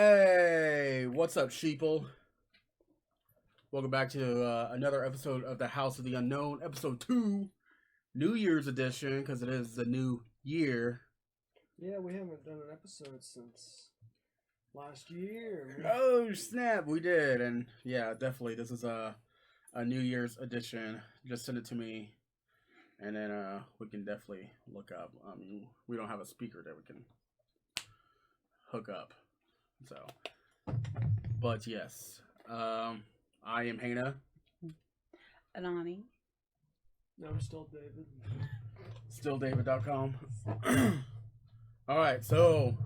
Hey, what's up, sheeple? Welcome back to another episode of the House of the Unknown, episode 2, New Year's edition, because it is the new year. Yeah, we haven't done an episode since last year. Oh, snap, we did. And yeah, definitely, this is a New Year's edition. Just send it to me, and then we can definitely look up. We don't have a speaker that we can hook up. So, but yes, I am Hannah. Anani. No, I'm still David. StillDavid.com. All right, so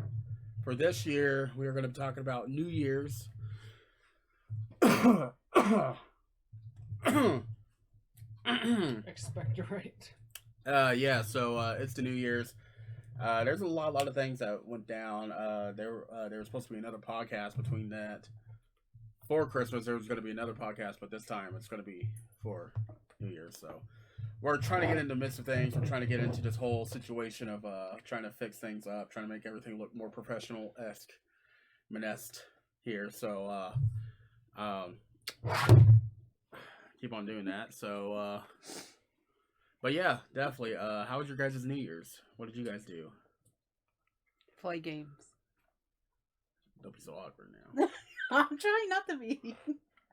for this year, we are going to be talking about New Year's. Expectorate. Yeah, so it's the New Year's. There's a lot of things that went down. There was supposed to be another podcast between that. For Christmas, there was going to be another podcast, but this time it's going to be for New Year's. So we're trying to get into the midst of things. We're trying to get into this whole situation of trying to fix things up, trying to make everything look more professional-esque, Manest here. So keep on doing that. So, but yeah, definitely. How was your guys' New Year's? What did you guys do? Play games. Don't be so awkward now. I'm trying not to be.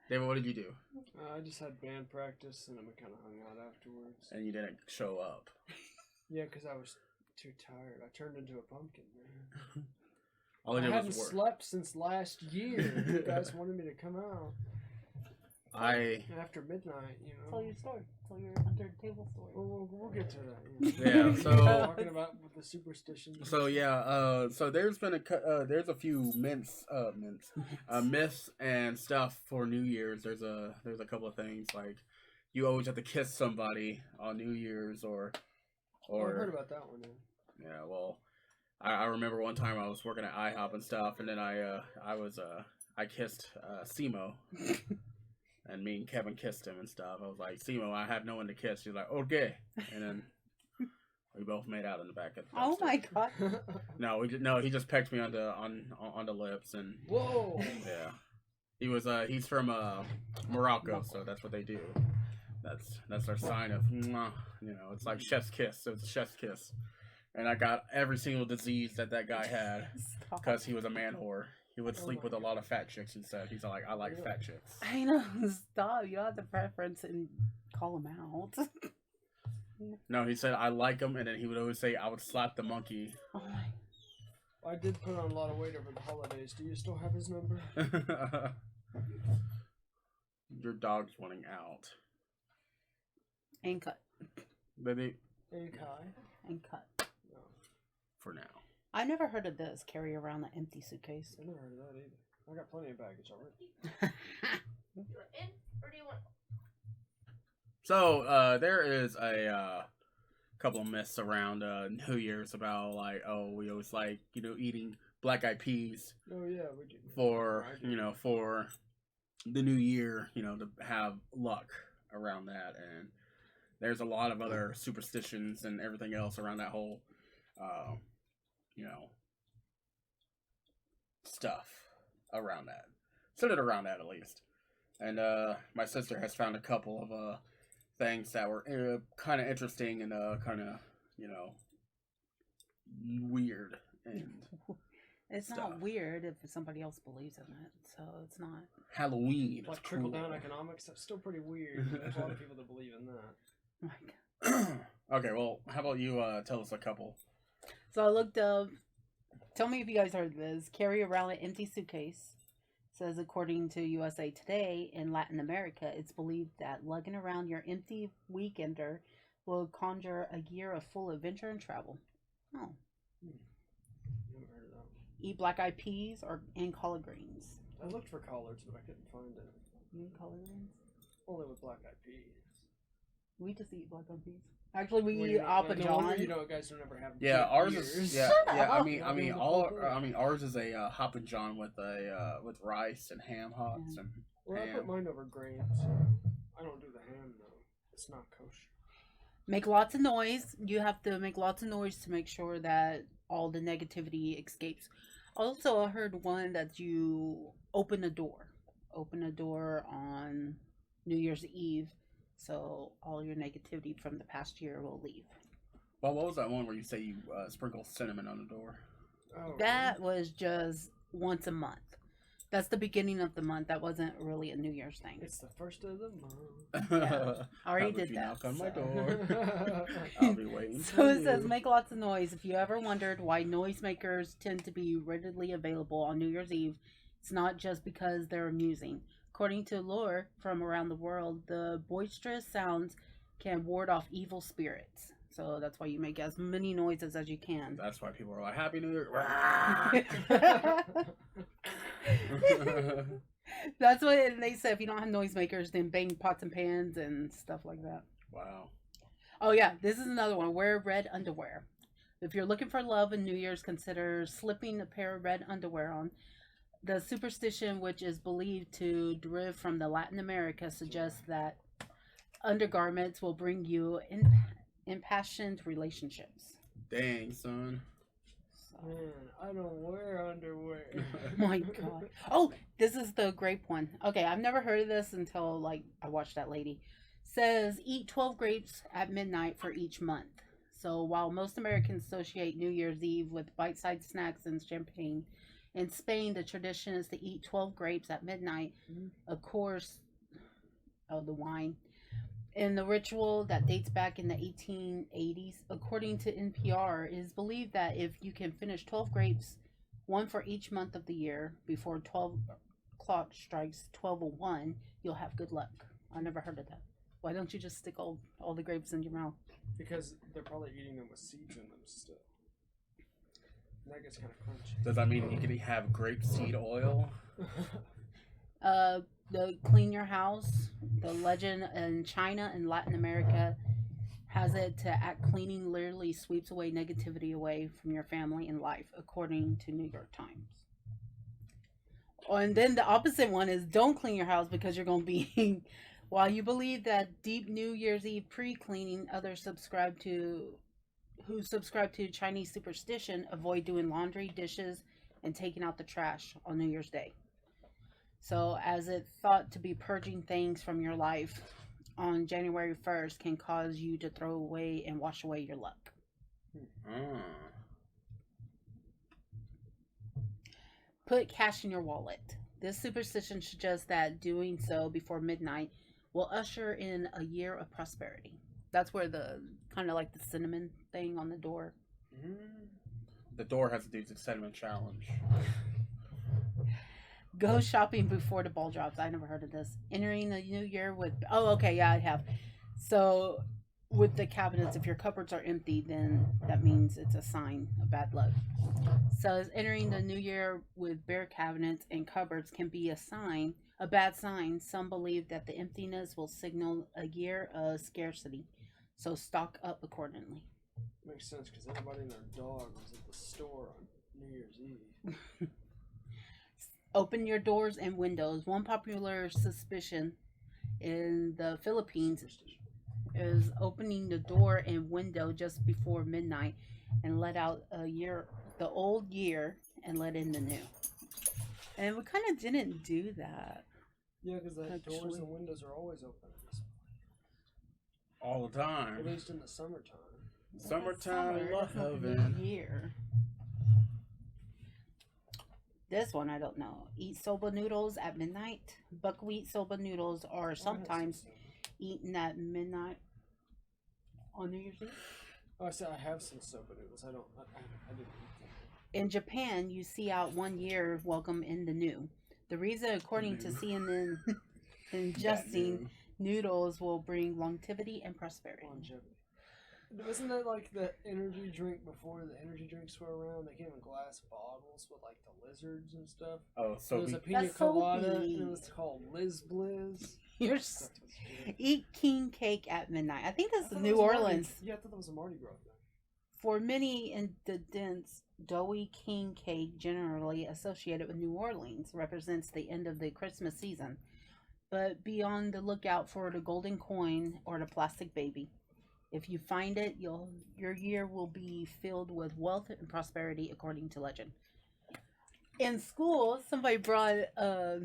David, what did you do? I just had band practice, and then we kind of hung out afterwards. And you didn't show up. Yeah, because I was too tired. I turned into a pumpkin, man. All I I did hadn't was work. slept since last year. You guys wanted me to come out after midnight, you know. Tell your story. Tell your under the table story. We'll get to that. You know. Yeah, so Talking about with the superstitions. so yeah, so there's been there's a few myths and stuff for New Year's. There's a couple of things like you always have to kiss somebody on New Year's or I heard about that one. yeah. Well, I remember one time I was working at IHOP and stuff, and then I kissed Simo. And me and Kevin kissed him and stuff. I was like, Simo, I have no one to kiss. She's like, okay. And then we both made out in the back of the Oh my god. No, he just pecked me on the lips and Whoa. Yeah. He's from Morocco, so that's what they do. That's their sign of mwah, you know, it's like chef's kiss. It was a chef's kiss. And I got every single disease that guy had because he was a man whore. He would sleep with a lot of fat chicks and stuff. He's like, I like fat chicks. I know. Stop. You don't have to preference and call him out. No, he said, I like him, and then he would always say, I would slap the monkey. Oh my. I did put on a lot of weight over the holidays. Do you still have his number? Your dog's wanting out. And cut. Baby. Hey, Kai. And cut. No, For now. I never heard of this. Carry around an empty suitcase. I never heard of that either. I got plenty of baggage already. Do you want in or do you want? So, there is a couple of myths around New Year's about, like, oh, we always like, you know, eating black eyed peas Oh yeah, we do. for, you know, for the new year, you know, to have luck around that. And there's a lot of other superstitions and everything else around that whole, you know, stuff around that. Centered around that, at least. And my sister has found a couple of things that were kind of interesting and kind of, you know, weird. And It's stuff. not weird if somebody else believes in it, so it's not. Halloween. Like It's trickle cool. down economics. That's still pretty weird. There's a lot of people that believe in that. Oh my god. Okay, well, how about you tell us a couple? So I looked up. Tell me if you guys heard this. Carry around an empty suitcase. Says according to USA Today, in Latin America, it's believed that lugging around your empty weekender will conjure a year of full adventure and travel. Oh. Never heard of that one. Eat black-eyed peas and collard greens. I looked for collards, but I couldn't find it. You eat collard greens? Only with black-eyed peas. We just eat black-eyed peas. Actually, we Well, eat you know, Papa no wonder John. you know guys don't ever have. Yeah, good ours beers. is yeah. up. I mean ours is a Hoppin' John with with rice and ham hocks and Well, I ham. put mine over grains. I don't do the ham though. It's not kosher. Make lots of noise. You have to make lots of noise to make sure that all the negativity escapes. Also, I heard one that you open a door. Open a door on New Year's Eve, so all your negativity from the past year will leave. Well, what was that one where you say you sprinkle cinnamon on the door? Oh, That was just once a month. That's the beginning of the month. That wasn't really a New Year's thing. it's the first of the month. Yeah, I already How would did you that. knock on my so. door? I'll be waiting. So for it says, you. make lots of noise. If you ever wondered why noisemakers tend to be readily available on New Year's Eve, it's not just because they're amusing. According to lore from around the world, the boisterous sounds can ward off evil spirits. So that's why you make as many noises as you can. That's why people are like, Happy New Year. That's what they said. If you don't have noisemakers, then bang pots and pans and stuff like that. Wow. Oh yeah, this is another one. Wear red underwear. If you're looking for love in New Year's, consider slipping a pair of red underwear on. The superstition, which is believed to derive from the Latin America, suggests that undergarments will bring you impassioned relationships. Dang, son. Man, I don't wear underwear. My God. Oh, this is the grape one. Okay, I've never heard of this until like I watched that lady. Says eat 12 grapes at midnight for each month. So while most Americans associate New Year's Eve with bite-sized snacks and champagne, in Spain the tradition is to eat 12 grapes at midnight. Of course, the wine. In the ritual that dates back in the 1880s, according to NPR, it is believed that if you can finish 12 grapes, one for each month of the year, before 12 o'clock strikes 12:01, you'll have good luck. I never heard of that. Why don't you just stick all the grapes in your mouth? Because they're probably eating them with seeds in them still. And that gets kind of crunchy. Does that mean you can have grape seed oil? The clean your house. The legend in China and Latin America has it to act cleaning literally sweeps away negativity away from your family and life, according to New York Times. Oh, and then the opposite one is don't clean your house because you're going to be... While you believe that deep New Year's Eve pre-cleaning, others who subscribe to Chinese superstition avoid doing laundry, dishes, and taking out the trash on New Year's Day. So, as it's thought to be purging things from your life on January 1st can cause you to throw away and wash away your luck. Put cash in your wallet. This superstition suggests that doing so before midnight will usher in a year of prosperity. That's where the kind of like the cinnamon thing on the door. The door has to do the cinnamon challenge. Go shopping before the ball drops. I never heard of this. Entering the new year with... Oh, okay, yeah, I have. So, with the cabinets, if your cupboards are empty, then that means it's a sign of bad luck. So, entering the new year with bare cabinets and cupboards can be a bad sign. Some believe that the emptiness will signal a year of scarcity. So, stock up accordingly. Makes sense, because everybody and their dog was at the store on New Year's Eve. Open your doors and windows. One popular suspicion in the Philippines is opening the door and window just before midnight and let out the old year, and let in the new. And we kind of didn't do that. Yeah, because the doors and windows are always open at this point. All the time. At least in the summertime. Summertime That's not the loving. new year. This one I don't know. Eat soba noodles at midnight. Buckwheat soba noodles are sometimes eaten at midnight on New Year's Eve. Oh, I said I have some soba noodles. I didn't eat them. In Japan, you see out 1 year, welcome in the new. The reason, according to CNN, ingesting noodles will bring longevity and prosperity. Longevity. Wasn't that like the energy drink before the energy drinks were around? They came in glass bottles with like the lizards and stuff. Oh, There so was a pina That's so colada, neat. and it was called Liz Blizz. Eat king cake at midnight. I think I that's thought New that was Orleans. Yeah, I thought that was a Mardi Gras thing. For many in the dense, doughy king cake, generally associated with New Orleans, represents the end of the Christmas season. But be on the lookout for the golden coin or the plastic baby. If you find it, your year will be filled with wealth and prosperity, according to legend. In school, somebody brought a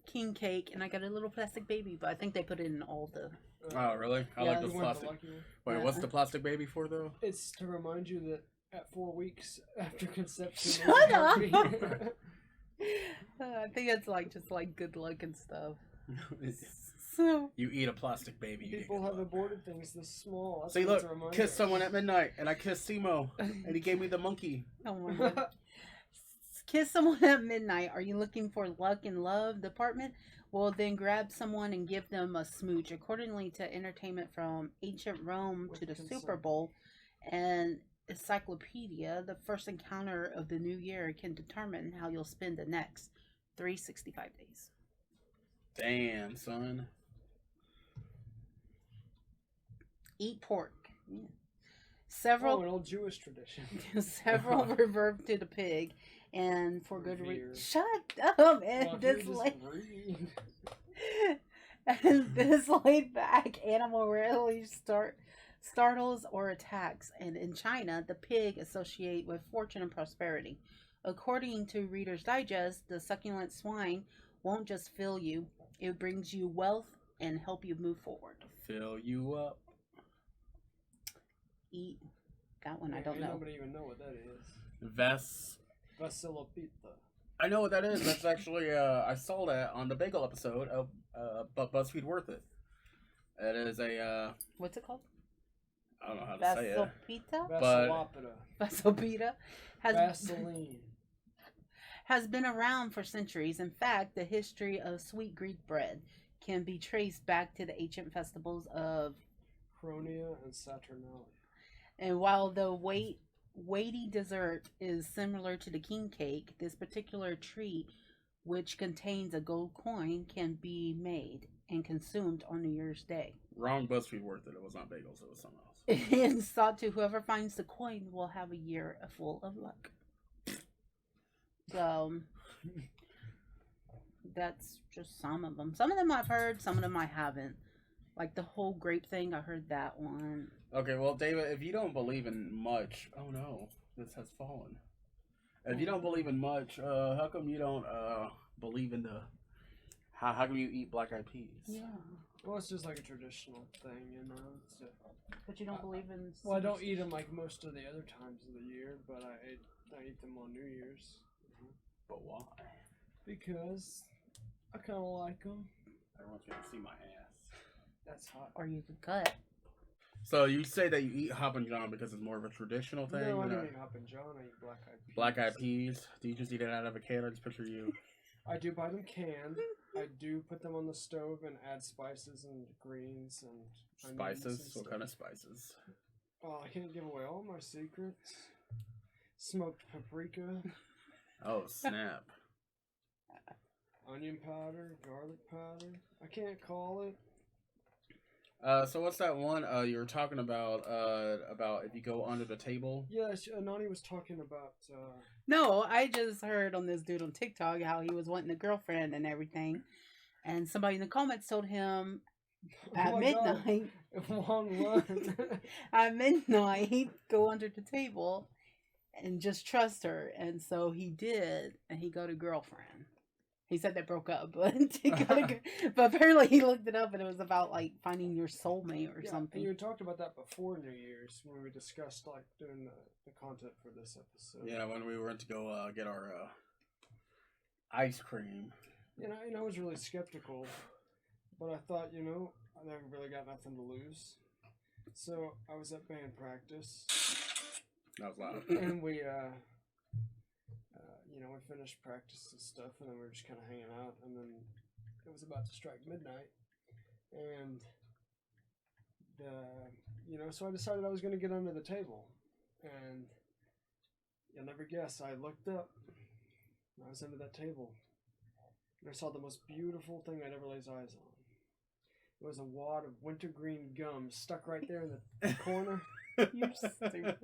king cake, and I got a little plastic baby, but I think they put it in all the. Oh, really? I Yeah, like You those went the plastic. lucky one. Wait, what's the plastic baby for, though? It's to remind you that at 4 weeks after conception, Shut there's a up. heartbeat. I think it's like just like good luck and stuff. So You eat a plastic baby. you People get have luck. aborted things this small. That's See, what it's look, a reminder. kissed someone at midnight, and I kissed Simo, and he gave me the monkey. oh my god. Kiss someone at midnight. Are you looking for luck and love department? Well, then grab someone and give them a smooch. Accordingly to entertainment from ancient Rome With to the consent. Super Bowl and encyclopedia, the first encounter of the new year can determine how you'll spend the next 365 days. Damn, son. Eat pork. Yeah. Oh, Several an old Jewish tradition. several revert to the pig, and for good Revere. reason. Shut up! And Well, this you just like. read. And this laid back animal rarely startles or attacks, and in China, the pig associate with fortune and prosperity. According to Reader's Digest, the succulent swine won't just fill you; it brings you wealth and help you move forward. Fill you up. Eat that one. I Yeah, don't ain't know. Nobody even know what that is. Vasilopita. I know what that is. That's actually, I saw that on the Bagel episode of BuzzFeed Worth It. It is a, What's it called? I don't know how to say it. Vasopita. Vasilopita. Vasopita Vaseline. has been around for centuries. In fact, the history of sweet Greek bread can be traced back to the ancient festivals of. Chronia and Saturnalia. And while the weighty dessert is similar to the king cake, this particular treat, which contains a gold coin, can be made and consumed on New Year's Day. Wrong BuzzFeed Worth It. It was not bagels. It was something else. And thought to whoever finds the coin will have a year full of luck. So that's just some of them. Some of them I've heard, some of them I haven't. Like the whole grape thing, I heard that one. Okay, well, David, if you don't believe in much, oh no, this has fallen. If you don't believe in much, how come you don't believe in the? How come you eat black eyed peas? Yeah. Well, it's just like a traditional thing, you know. It's But you don't believe in. well, I don't eat them like most of the other times of the year, but I eat them on New Year's. But why? Because I kind of like them. Everyone's gonna see my ass. That's hot. Or you could cut. So you say that you eat Hoppin' John because it's more of a traditional thing? No, I you know? don't eat Hop and John. I eat black eyed peas. Black eyed peas. Do you just eat it out of a can? I just picture you. I do buy them canned. I do put them on the stove and add spices and greens and onions Spices? and What stuff. kind of spices? Oh, I can't give away all my secrets. Smoked paprika, Oh snap! onion powder, garlic powder. I can't call it. So what's that one you were talking about if you go under the table? Yeah, Nani was talking about. No, I just heard on this dude on TikTok how he was wanting a girlfriend and everything. And somebody in the comments told him at oh my God, midnight, long run. at midnight, go under the table and just trust her. And so he did, and he got a girlfriend. He said they broke up, but but apparently he looked it up, and it was about like finding your soulmate or Yeah, something. and you had talked about that before New Year's when we discussed like doing the content for this episode. Yeah, when we went to go get our ice cream. And I was really skeptical, but I thought, I never really got nothing to lose. So I was at band practice, That was loud. and we, we finished practice and stuff, and then we were just kind of hanging out, and then it was about to strike midnight, and so I decided I was going to get under the table, and you'll never guess, I looked up, and I was under that table, and I saw the most beautiful thing I'd ever laid eyes on. It was a wad of wintergreen gum stuck right there in the corner. You're stupid.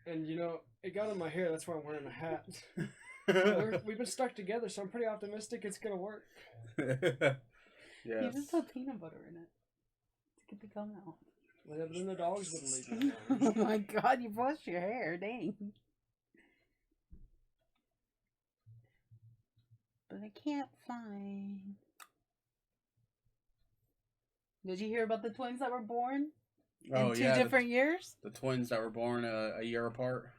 And it got in my hair. That's why I'm wearing a hat. We've been stuck together, so I'm pretty optimistic it's gonna work. Yes. You just put peanut butter in it to get the gum out. Well, then the dogs wouldn't leave me alone. Oh my god, you brushed your hair, dang. but I can't find. Did you hear about the twins that were born in two different years? The twins that were born a year apart.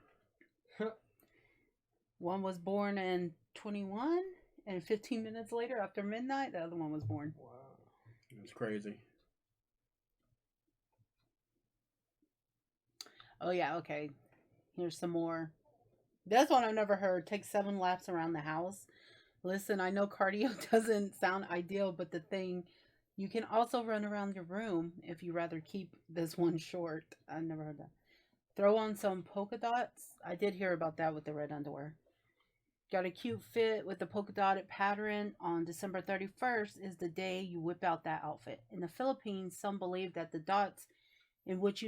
One was born in 21, and 15 minutes later, after midnight, the other one was born. Wow. It's crazy. Oh, yeah, okay. Here's some more. This one I've never heard. Take 7 laps around the house. Listen, I know cardio doesn't sound ideal, but the thing, you can also run around your room if you rather keep this one short. I never heard that. Throw on some polka dots. I did hear about that with the red underwear. Got a cute fit with the polka dotted pattern. On December 31st is the day you whip out that outfit. In the Philippines, some believe that the dots in which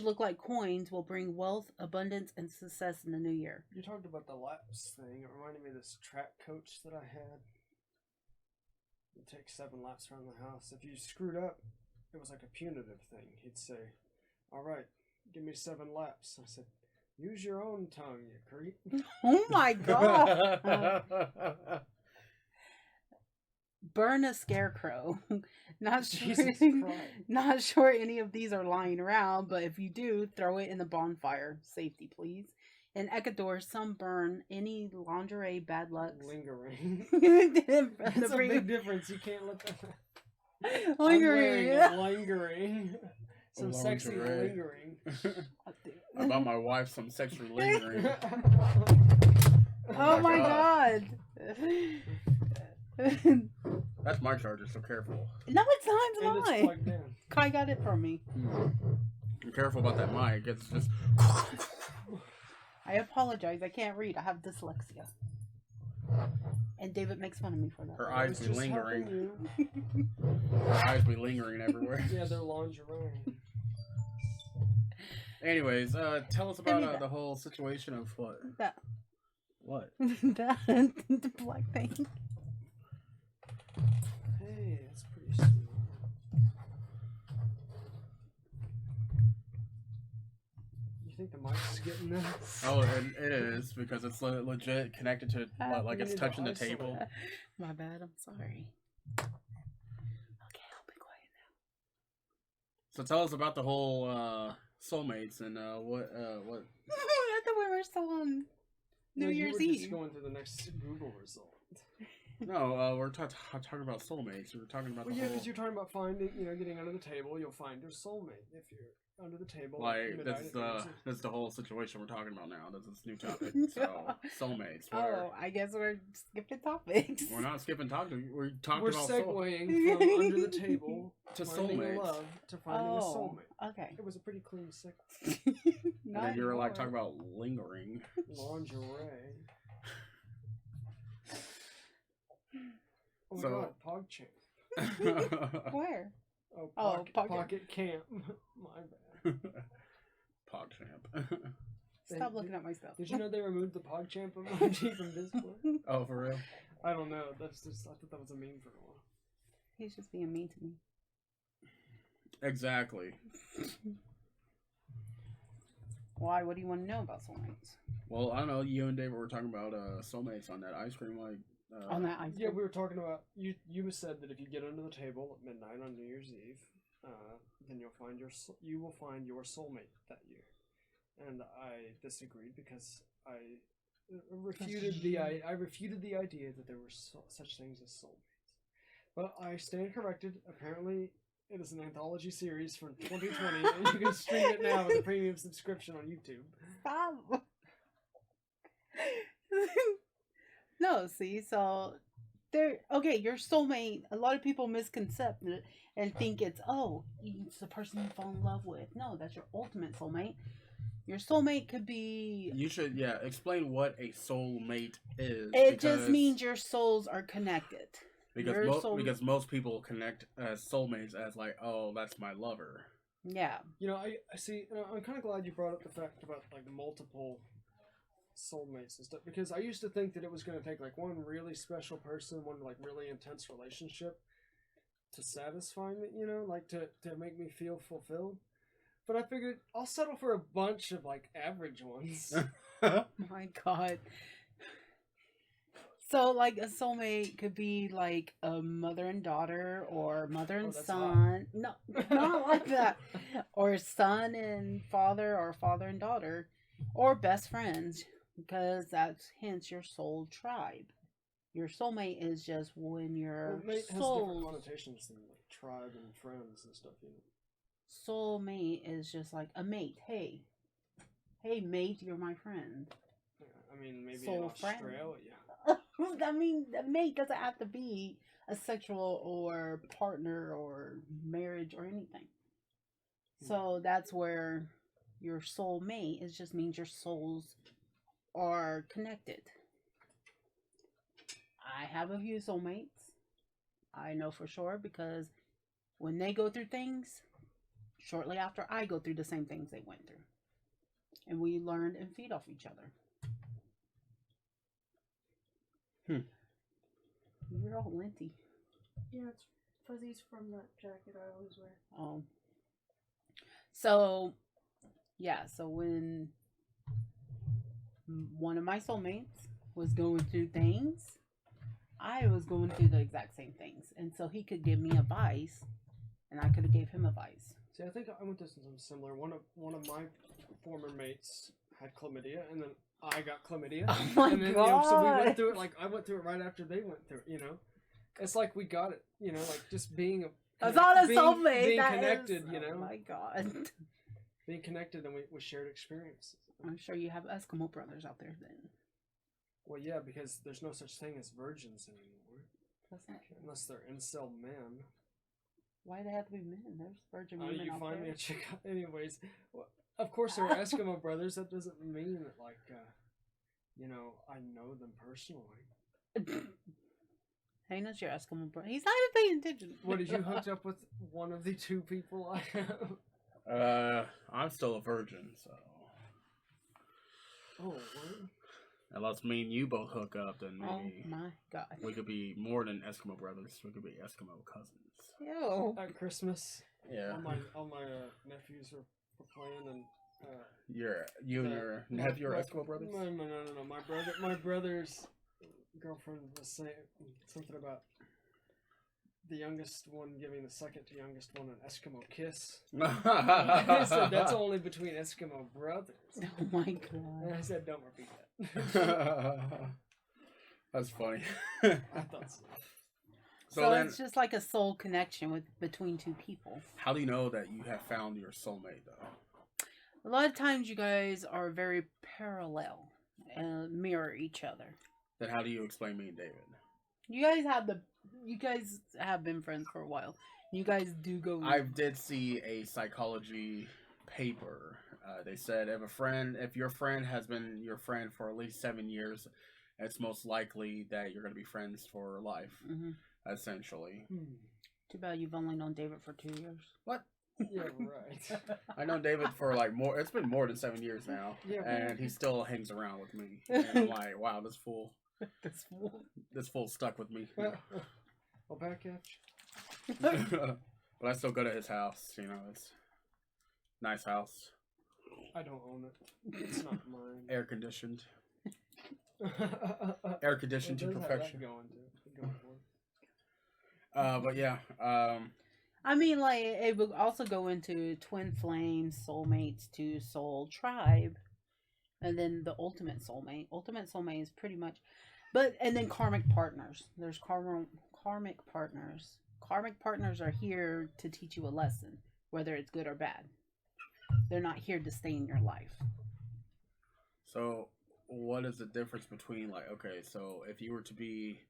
look like coins will bring wealth, abundance, and success in the new year. You talked about the laps thing. It reminded me of this track coach that I had. He'd take 7 laps around the house. If you screwed up, it was like a punitive thing. He'd say, "All right, give me 7 laps." I said, "Use your own tongue, you creep." Oh my god! Burn a scarecrow. Not sure any of these are lying around, but if you do, throw it in the bonfire. Safety, please. In Ecuador, some burn any lingerie bad luck. Lingering. That's That's a big difference. You can't let that. Lingering. Lingering. Some sexy lingering. I bought my wife some sexual lingering. Oh my god. That's my charger, so careful. No, it's not. It's And it's mine. plugged in. Kai got it from me. Be careful about that mic. It's just. I apologize. I can't read. I have dyslexia. And David makes fun of me for that. Her eyes be Just lingering. helping you. Her eyes be lingering everywhere. Yeah, they're lingerie. Anyways, tell us about the whole situation of what? That. What? The black thing. Hey, that's pretty sweet. You think the mic's getting this? Oh, it is because it's legit connected to like it's touching the table. My bad. I'm sorry. Okay, I'll be quiet now. So tell us about the whole Soulmates and what. I thought we were still on New Year's You were Eve. just going to the next Google result. No, we're talking about Soulmates. We're talking about Well, the yeah, whole. because you're talking about finding, getting under the table, you'll find your soulmate if you're under the table. Like midnight, that's the whole situation we're talking about now. That's this new topic. So Soulmates. Oh, I guess we're skipping topics. We're not skipping topic. We're talking We're about segueing from under the table to finding Soulmates. love to finding a soulmate. Okay. It was a pretty clean segue. And then you were like talking about lingering. Lingerie. Oh my So- god, PogChamp. Where? Oh, Pocket. Pocket Camp. My bad. PogChamp. Stop looking at my stuff. Did you know they removed the PogChamp emoji from Discord? Oh, for real? I don't know. That's just I thought that was a meme for a while. He's just being mean to me. Exactly. Why? What do you want to know about soulmates? Well, I don't know. You and David were talking about Soulmates on that ice cream, like. On that ice Yeah, cream? we were talking about you. You said that if you get under the table at midnight on New Year's Eve, then you will find your soulmate that year. And I disagreed because I refuted the idea that there were such things as soulmates. But I stand corrected. Apparently, it is an anthology series from 2020, and you can stream it now with a premium subscription on YouTube. Stop. No, see, so your soulmate, a lot of people misconcept it and think it's the person you fall in love with. No, that's your ultimate soulmate. Your soulmate could be You should, explain what a soulmate is. it just means your souls are connected. Because most people connect as soulmates as like, oh, that's my lover. Yeah. I see. I'm kind of glad you brought up the fact about like multiple soulmates and stuff, because I used to think that it was going to take like one really special person, one like really intense relationship to satisfy me, like to make me feel fulfilled. But I figured I'll settle for a bunch of like average ones. My God. So, like, a soulmate could be like a mother and daughter, or mother and that's son. No, not like that. Or son and father, or father and daughter, or best friends, because that's hence your soul tribe. Your soulmate is just when your Well, mate has different soul connotations than like tribe and friends and stuff, you know. soulmate is just like a mate. Hey, mate, you're my friend. Yeah, I mean, maybe Soul in friend. Australia. I mean, a mate doesn't have to be a sexual or partner or marriage or anything. So that's where your soul mate is just means your souls are connected. I have a few soulmates. I know for sure because when they go through things, shortly after I go through the same things they went through. And we learn and feed off each other. You're all linty. Yeah, it's fuzzies from that jacket I always wear. Oh. So, yeah, so when one of my soulmates was going through things, I was going through the exact same things. And so he could give me advice, and I could have gave him advice. See, I think I went through something similar. One of my former mates had chlamydia, and then I got chlamydia. Oh my and then, God. You know, so we went through it. Like I went through it right after they went through it. You know, it's like we got it. You know, like just being That's not a being, soulmate. being that connected. is- You know, Oh my God. being connected, and we shared experiences. I'm sure you have Eskimo brothers out there then. Well, yeah, because there's no such thing as virgins anymore, That's not true. unless they're incel men. Why do they have to be men? There's virgin women You out find there. me a chick. Anyways, well, of course they're Eskimo brothers. That doesn't mean that, like, you know, I know them personally. He knows your Eskimo brother. He's not even paying attention. What, did you hooked up with one of the two people I have? I'm still a virgin, so Oh, what? unless me and you both hook up, then Oh maybe my God. we could be more than Eskimo brothers. We could be Eskimo cousins. Ew. At Christmas, Yeah, all my nephews were playing, and you and your nephew are Eskimo brothers. No. My brother's girlfriend was saying something about the youngest one giving the second to youngest one an Eskimo kiss. I said that's only between Eskimo brothers. Oh my God. And I said, don't repeat that. That's funny. I thought so. So then, it's just like a soul connection between two people. how do you know that you have found your soulmate, though? A lot of times you guys are very parallel and mirror each other. Then how do you explain me and David? You guys have been friends for a while. You guys do go. I did see a psychology paper. They said if your friend has been your friend for at least 7 years, it's most likely that you're going to be friends for life, essentially. Too bad you've only known David for 2 years. What? Yeah, right. I know David for it's been more than 7 years now, Yeah, and he still hangs around with me. And I'm like, wow, this fool stuck with me. Well, back at you. But I still go to his house. You know, it's nice house, I don't own it. It's not mine. air conditioned to It does have perfection. that going for it. But yeah, I mean, like, it would also go into twin flames, soulmates to soul tribe, and then the ultimate soulmate. Ultimate soulmate is pretty much, and then karmic partners. There's karmic partners. Karmic partners are here to teach you a lesson, whether it's good or bad. They're not here to stay in your life. so what is the difference between so if you were to be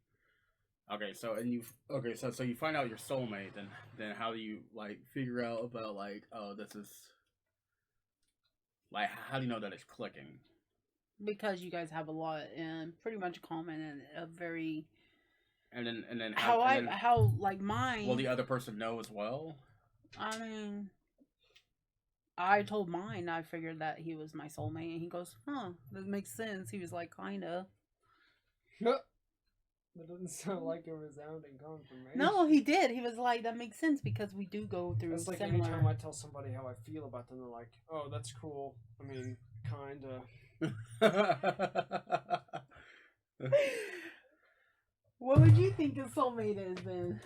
so you find out your soulmate, then how do you figure out about this is how do you know that it's clicking? Because you guys have a lot and pretty much common and a very And then how mine. will the other person know as well? I mean, I told mine. I figured that he was my soulmate, and he goes, "Huh, that makes sense." He was like, "Kinda." That doesn't sound like a resounding confirmation. No, he did. He was like, "That makes sense because we do go through It's like similar." anytime I tell somebody how I feel about them, they're like, "Oh, that's cool." I mean, kinda. What would you think a soulmate is then?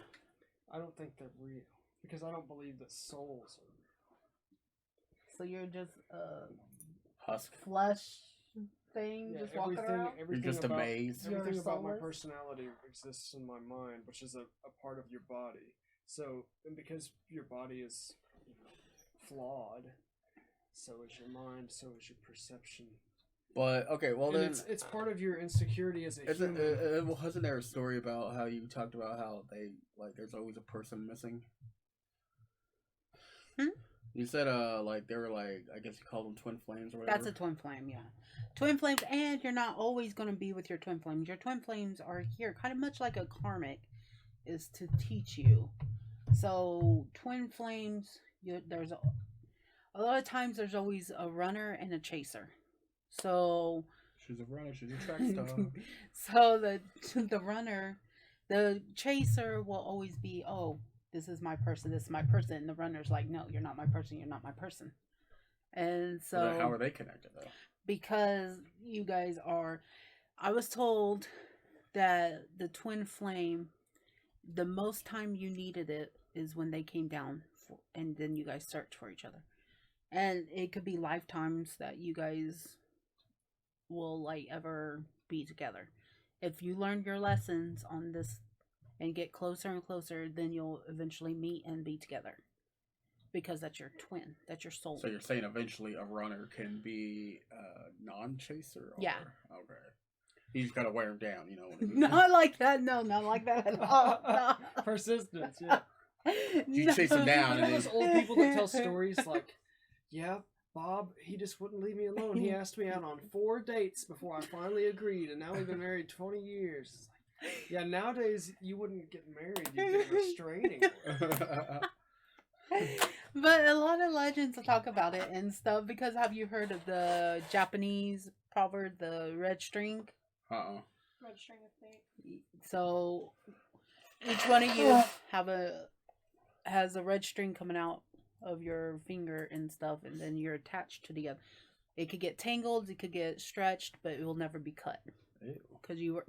I don't think they're real because I don't believe that souls are real. So you're just a Husk. flesh thing, Yeah, just walking around? You're just about, amazed. Everything You're about my soulless? personality exists in my mind, which is a part of your body. So, and because your body is flawed, so is your mind, so is your perception. But okay, well And then it's part of your insecurity as a human. wasn't there a story about how you talked about how they like there's always a person missing? You said like they were like I guess you called them twin flames or whatever. That's a twin flame, yeah. Twin flames, and you're not always going to be with your twin flames. Your twin flames are here, kind of much like a karmic, is to teach you. So twin flames, there's a lot of times there's always a runner and a chaser. So She's a runner. She's a track star. so the runner, the chaser will always be, oh, this is my person, this is my person. And the runner's like, no, you're not my person, you're not my person. And so But then how are they connected though? because you guys are, I was told that the twin flame, the most time you needed it is when they came down and then you guys search for each other. And it could be lifetimes that you guys will like ever be together. If you learn your lessons on this and get closer and closer, then you'll eventually meet and be together. Because that's your twin. That's your soul. So you're saying eventually a runner can be a non-chaser? Or... Yeah. Okay. You just gotta wear him down, you know. Not like that. No, not like that at all. No. Persistence, yeah. You chase him down You know and those then... old people that tell stories like, yeah, Bob, he just wouldn't leave me alone. He asked me out on 4 dates before I finally agreed, and now we've been married 20 years. It's like, yeah, nowadays you wouldn't get married, you'd get a restraining order. But a lot of legends talk about it and stuff because have you heard of the Japanese proverb, the red string? Red string of fate. So each one of you has a red string coming out of your finger and stuff, and then you're attached to the other. It could get tangled, it could get stretched, but it will never be cut because you were.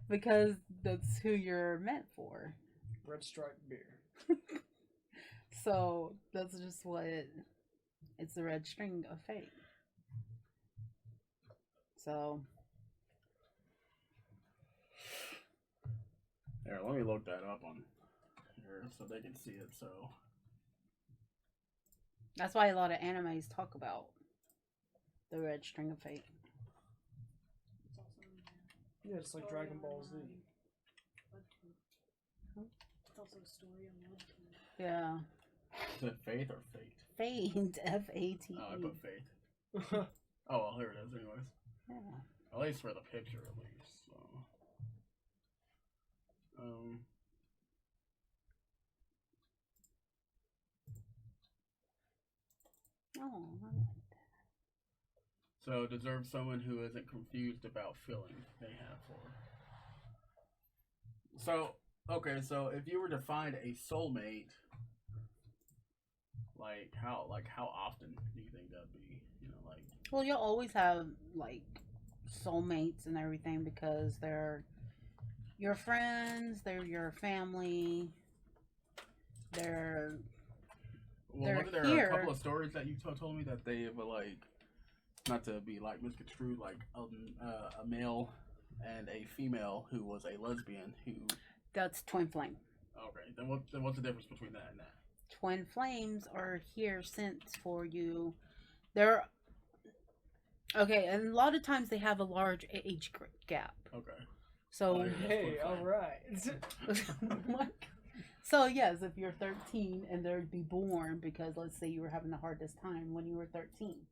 Because that's who you're meant for. Red Stripe beer. So that's just what it's the red string of fate. So Here, let me look that up on here so they can see it. So that's why a lot of animes talk about the red string of fate. It's also in there. Yeah, it's like Dragon Ball Z. It's also a story on Webtoon. Yeah. is it faith or fate? Fate. F-A-T-E. Oh, I put faith. Oh well, here it is. Anyways, Yeah. at least for the picture, at least. So. Oh, I like that. So deserve someone who isn't confused about feelings they have for. So okay, so if you were to find a soulmate, like how often do you think that'd be? You know, like. Well, you'll always have like soulmates and everything because they're your friends, they're your family, they're Wasn't there here. a couple of stories that you told me that they were like, not to be like misconstrued, like a male and a female who was a lesbian who. that's twin flame. Okay, then what's the difference between that and that? Twin flames are here sent for you. They're okay, and a lot of times they have a large age gap. Okay. So Hey, alright. what? So yes, if you're 13 and they'd be born because let's say you were having the hardest time when you were 13.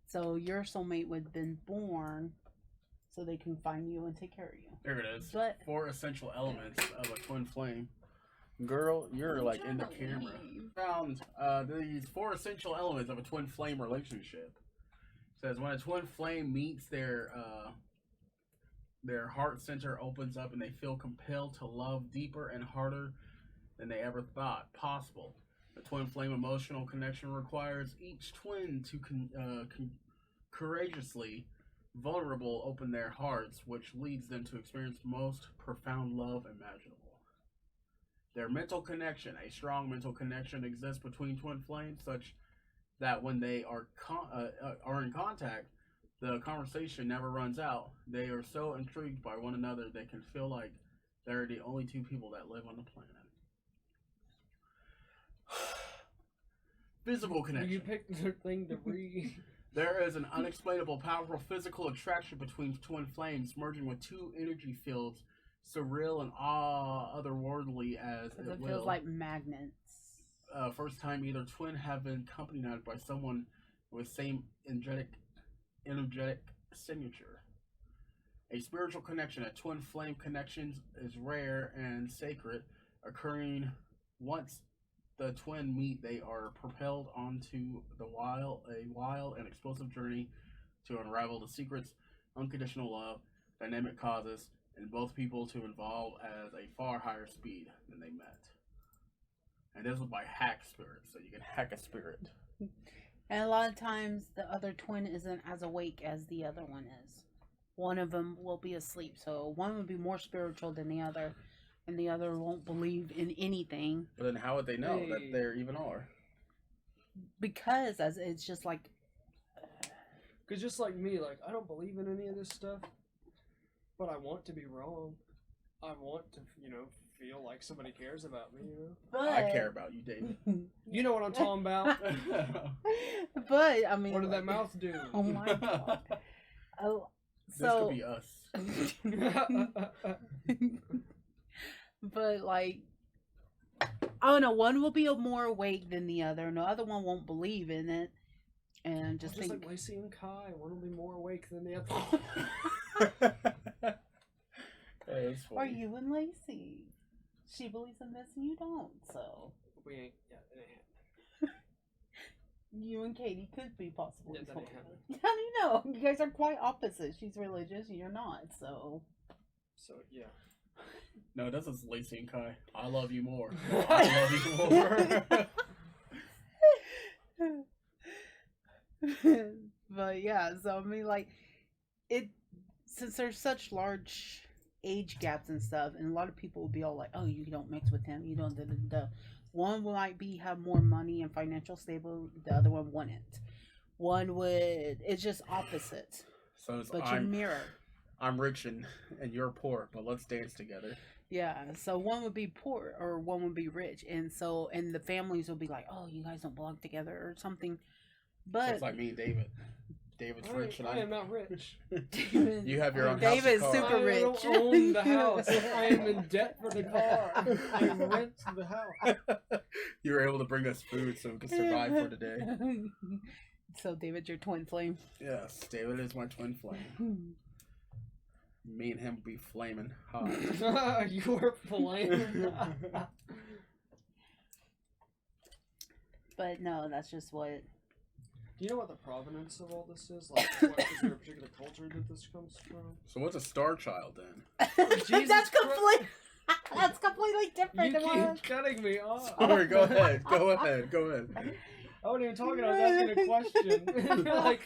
So your soulmate would have been born so they can find you and take care of you. There it is. But 4 essential elements of a twin flame. Girl, you're like in the camera. Found these 4 essential elements of a twin flame relationship. It says when a twin flame meets their heart center opens up and they feel compelled to love deeper and harder than they ever thought possible. The twin flame emotional connection requires each twin to courageously vulnerable open their hearts, which leads them to experience the most profound love imaginable. Their mental connection, a strong mental connection exists between twin flames, such that when they are in contact, the conversation never runs out. They are so intrigued by one another they can feel like they're the only two people that live on the planet. Physical connection. You picked the thing to read. There is an unexplainable, powerful physical attraction between twin flames, merging with two energy fields, surreal and otherworldly as Because it it will. feels like magnets. First time either twin have been accompanied by someone with same energetic signature. A spiritual connection, a twin flame connection, is rare and sacred, occurring once the twin meet. They are propelled onto a wild and explosive journey to unravel the secrets, unconditional love, dynamic causes, and both people to evolve at a far higher speed than they met. And this was by hack spirit, so you can hack a spirit. And a lot of times the other twin isn't as awake as the other one is. One of them will be asleep, so one would be more spiritual than the other, and the other won't believe in anything. But then how would they know that they even are? Because it's just like... Because just like me, like, I don't believe in any of this stuff, but I want to be wrong. I want to, feel like somebody cares about me, But... I care about you, David. You know what I'm talking about. But, I mean... What did that mouth do? Oh my god. Oh, This could be us. But, like, I don't know, one will be more awake than the other, and the other one won't believe in it. And just think... like Lacey and Kai, one will be more awake than the other. Are you and Lacey? She believes in this and you don't, so... We ain't, it ain't happening. You and Katie could be possibly. Yeah, that ain't happening. How do you know? You guys are quite opposite. She's religious, you're not, so... So, yeah. No, this is Lacey and Kai. I love you more. No, I love you more. But yeah, so I mean, like, since there's such large age gaps and stuff, and a lot of people will be all like, oh, you don't mix with him, you don't da. One might have more money and financial stable, the other one wouldn't. One would, it's just opposite. So it's, but you mirror. I'm rich and you're poor, but let's dance together. Yeah, so one would be poor or one would be rich, and the families will be like, oh, you guys don't belong together or something. But so it's like me and David. David's rich and I am not rich. You have your own David's house and car. super rich. I don't own the house. I am in debt for the car. I rent the house. You were able to bring us food so we could survive for today. So David's your twin flame. Yes, David is my twin flame. Me and him be flaming hot. You're flaming. But no, that's just what... Do you know what the provenance of all this is? Like, what is there a particular culture that this comes from? So what's a star child then? That's completely different. You than what... keep cutting me off. Sorry, go ahead. Go ahead. I wasn't even talking. I was asking a question. You're like,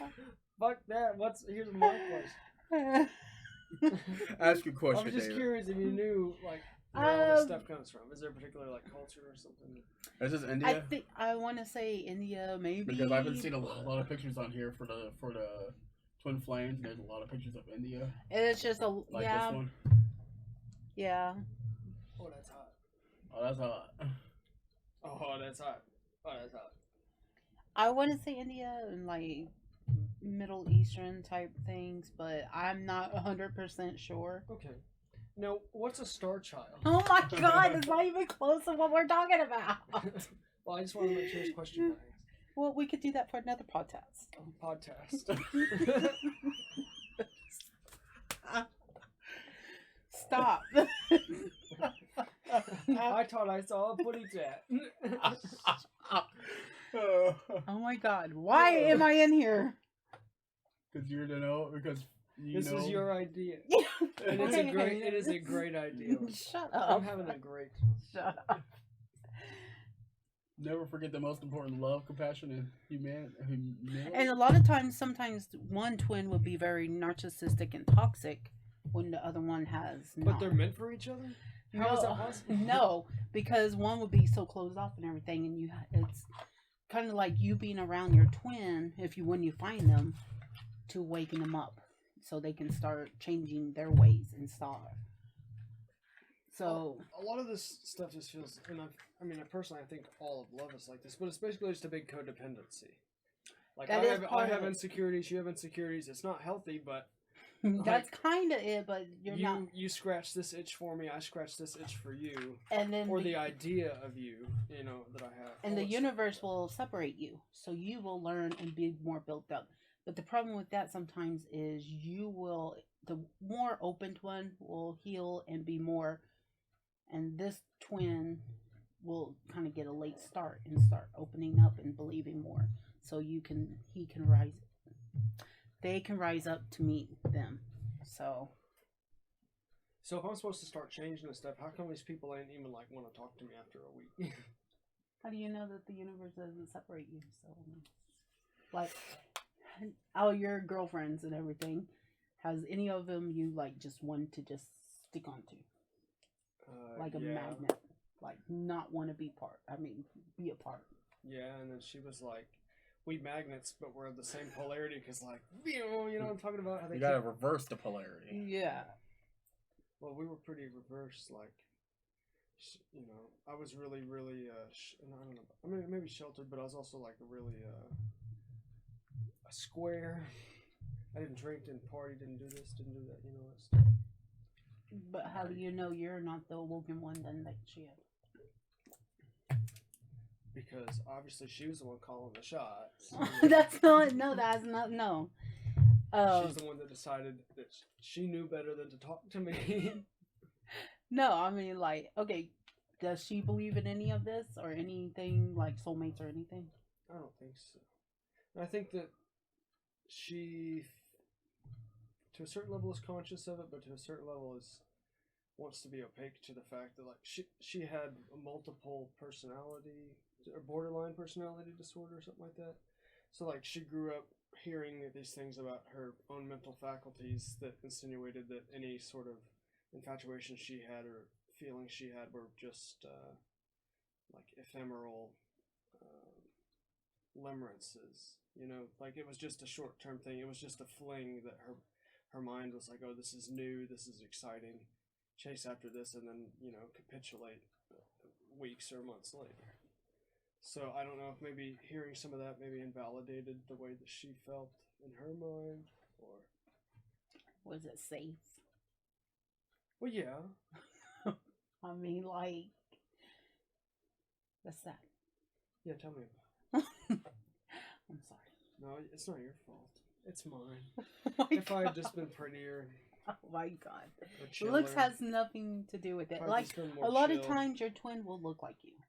fuck that. Here's my question. Ask your question, I was just David. curious if you knew, like, where all this stuff comes from. Is there a particular, like, culture or something? Is this India? I want to say India, maybe. Because I've been seeing a lot of pictures on here for the twin flames. And there's a lot of pictures of India. It's just Like this one. Yeah. Oh, that's hot. Oh, that's hot. Oh, that's hot. Oh, that's hot. I want to say India and like Middle Eastern type things, but I'm not 100% sure. Okay. Now, what's a star child? Oh my god, it's not even close to what we're talking about. Well, I just want to make sure this question I Well, we could do that for another podcast. podcast. Stop. I thought I saw a putty tat. Oh my god, why am I in here? Because you're to know. Because this is your idea. And it is a great idea. Shut up. I'm having a great. Shut up. Never forget the most important: love, compassion, and humility. And a lot of times, sometimes one twin will be very narcissistic and toxic when the other one has not. But they're meant for each other? How is that possible? No, because one would be so closed off and everything, and it's kind of like you being around your twin when you find them, to waken them up so they can start changing their ways and stuff. So a lot of this stuff just feels, and I personally, I think all of love is like this, but it's basically just a big codependency. Like I have insecurities, you have insecurities. It's not healthy, but that's kind of it. But you scratch this itch for me, I scratch this itch for you, and then the idea of you, that I have. And the universe will separate you, so you will learn and be more built up. But the problem with that sometimes is the more open twin will heal and be more. And this twin will kind of get a late start and start opening up and believing more. So they can rise up to meet them. So if I'm supposed to start changing this stuff, how come these people ain't even want to talk to me after a week? How do you know that the universe doesn't separate you? So all your girlfriends and everything, has any of them you just want to just stick onto? Like a magnet, not want to be be a part. Yeah, and then she was like, "We magnets, but we're of the same polarity." Because you know what I'm talking about? How they gotta reverse the polarity. Yeah. Well, we were pretty reversed. I was really, really. I don't know. I mean, maybe sheltered, but I was also a really a square. I didn't drink, didn't party, didn't do this, didn't do that. That stuff. But how do you know you're not the awoken one then that she is? Because obviously she was the one calling the shots. That's not. She's the one that decided that she knew better than to talk to me. No, I mean, okay, does she believe in any of this or anything like soulmates or anything? I don't think so. And I think that she, to a certain level, is conscious of it, but to a certain level wants to be opaque to the fact that she had a multiple personality or borderline personality disorder or something like that. So she grew up hearing these things about her own mental faculties that insinuated that any sort of infatuation she had or feelings she had were just ephemeral limerances. It was just a short-term thing. It was just a fling that her mind was like, oh, this is new, this is exciting, chase after this, and then capitulate weeks or months later. So I don't know if maybe hearing some of that maybe invalidated the way that she felt in her mind, or was it safe? Well, yeah. I mean, that's that. Yeah, tell me about it. I'm sorry. No, it's not your fault. It's mine. Oh if I had just been prettier. Oh my god. Looks has nothing to do with it. A lot of times your twin will look like you.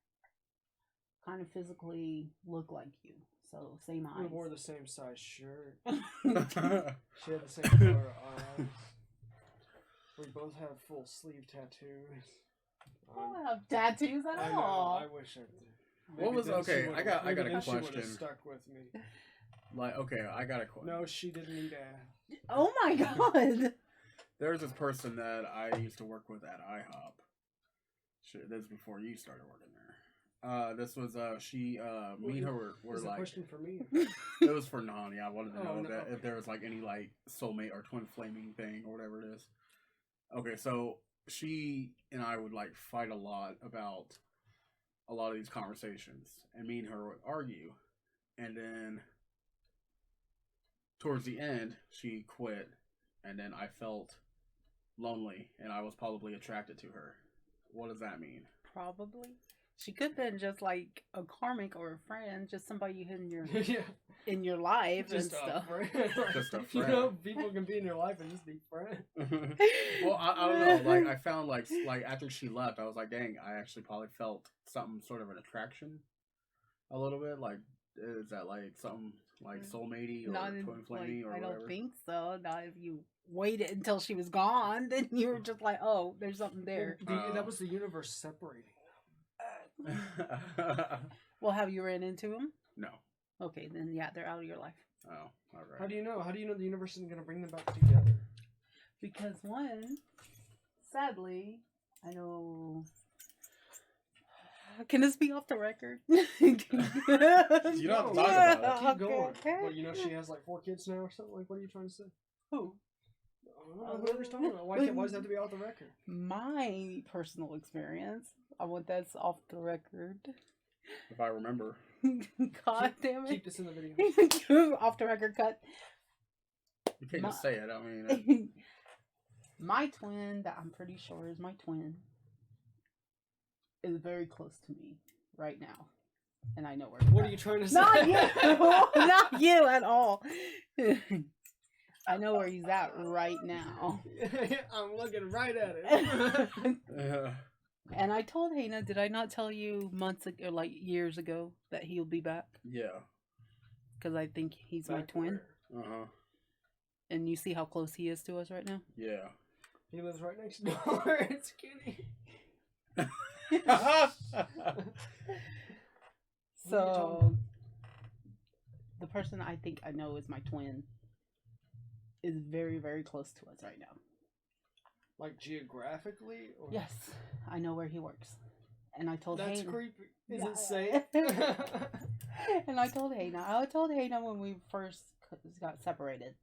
Kind of physically look like you. So same eyes. We wore the same size shirt. She had the same color eyes. We both have full sleeve tattoos. I don't have tattoos at all. I wish I did. What was okay? I got a question. She would have stuck with me. Okay, I got a question. No, she didn't need that. Oh my god. There's this person that I used to work with at IHOP. This is before you started working there. This was me and her were a question for me. It was for Nani. I wanted to know that if there was any soulmate or twin flaming thing or whatever it is. Okay, so she and I would fight a lot about a lot of these conversations, and me and her would argue, and then towards the end she quit, and then I felt lonely, and I was probably attracted to her. What does that mean? Probably. She could have been just a karmic or a friend, just somebody you had in your in your life just and stuff. Just a friend. People can be in your life and just be friends. Well, I don't know. I found after she left, I was like, dang, I actually probably felt some sort of an attraction, a little bit. Is that something soulmatey or twin flamey or whatever? I don't think so. Not if you waited until she was gone, then you were just oh, there's something there. That was the universe separating. Well, have you ran into them? No. Okay, then yeah, they're out of your life. Oh, all right. How do you know? How do you know the universe isn't going to bring them back together? Because one, sadly, I know. Can this be off the record? You don't have to talk about Keep Okay, going. okay. Well, you know she has like 4 kids now or something. Like, what are you trying to say? Who? I don't know whoever's talking about. Why does it have to be off the record? My personal experience. I want that's off the record. If I remember. God damn Keep it. this in the video. Off the record cut. You can't just say it. I mean, My twin, that I'm pretty sure is my twin, is very close to me right now. And I know where he's What at. are you trying to say? Not you! Not you at all. I know where he's at right now. I'm looking right at it. yeah. And I told Hannah, did I not tell you months ago, like years ago, that he'll be back? Yeah. Because I think he's my Back twin. where? Uh-huh. And you see how close he is to us right now? Yeah. He lives right next door. It's Kenny. So, the person I think I know is my twin is very, very close to us right now. Like geographically? Or... Yes, I know where he works. And I told That's Hannah. creepy. Is Yeah. it safe? And I told Hannah when we first got separated.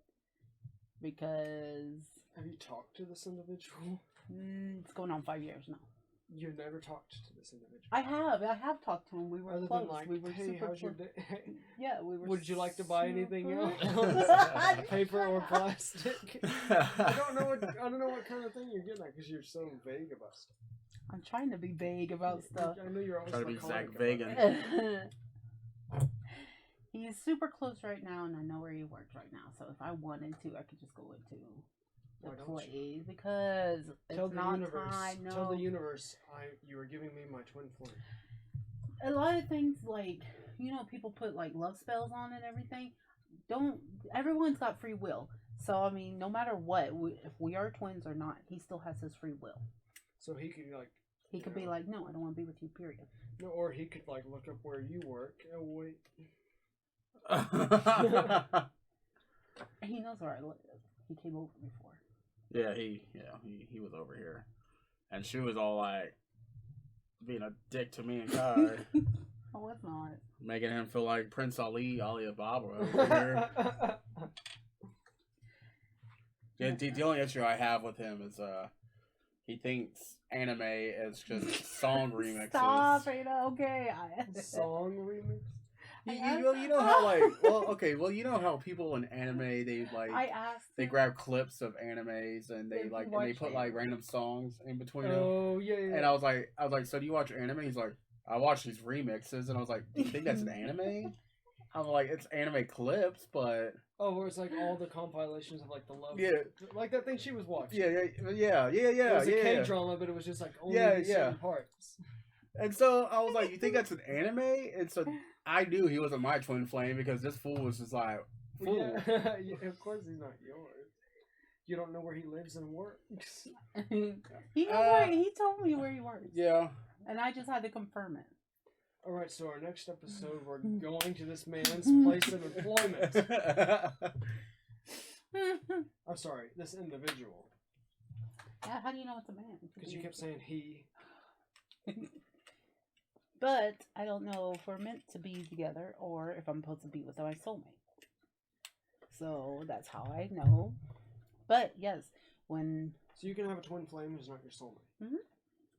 Because Have you talked to this individual? it's going on 5 years now. You've never talked to this individual. I have talked to him. We were Other close. than like, We were hey, super how's your close. day? Yeah, we were. Would you like to buy anything super- else? Paper or plastic? I don't know what kind of thing you're getting at because you're so vague about stuff. I'm trying to be vague about stuff. I know you're always Try to be laconic Zach about Vegan. it. He's super close right now, and I know where he works right now. So if I wanted to, I could just go into the Why don't you? place because Tell it's the not universe. time. No, Tell the universe. You were giving me my twin flame. a lot of things like people put like love spells on and everything. Everyone's got free will. So I mean, no matter what, if we are twins or not, he still has his free will. So he could like. He could be like, no, I don't want to be with you. Period. No, or he could like look up where you work and wait. He knows where I live. He came over before. Yeah, he was over here. And she was all like being a dick to me and Kai. Oh, it's not. Making him feel like Prince Ali Baba over here. Yeah, the only issue I have with him is he thinks anime is just song remixes. Stop, Ada. Okay. Song remix. You know how you know how people in anime they grab clips of animes and they put like random songs in between them. Oh yeah. And I was like, so do you watch anime? He's like, I watch these remixes, and I was like, do you think that's an anime? I'm like, it's anime clips, but Oh, where it's like all the compilations of like the love. Yeah. Like that thing she was watching. yeah. It was a K-drama, but it was just like only these certain parts. And so I was like, you think that's an anime? And so I knew he wasn't my twin flame because this fool was just like, fool. Yeah. Yeah, of course he's not yours. You don't know where he lives and works. He knows he told me where he works. Yeah. And I just had to confirm it. All right, so our next episode, we're going to this man's place of employment. I'm sorry, this individual. How do you know it's a man? Because you kept saying he. But I don't know if we're meant to be together or if I'm supposed to be with my soulmate. So that's how I know. But yes, when So you can have a twin flame who's not your soulmate.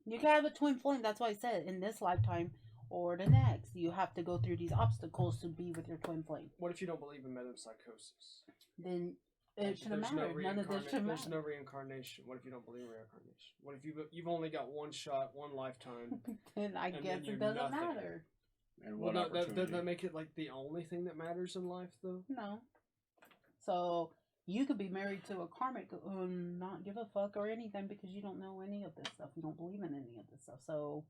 you can have a twin flame, that's why I said in this lifetime or the next, you have to go through these obstacles to be with your twin flame. What if you don't believe in metempsychosis? Then it shouldn't There's matter. None of this should There's matter. no reincarnation. What if you don't believe in reincarnation? What if you've only got one shot, one lifetime? Then I and guess then you're it doesn't nothing. matter. And Well, what doesn't that make it like the only thing that matters in life, though? No. So you could be married to a karmic and not give a fuck or anything because you don't know any of this stuff. You don't believe in any of this stuff. So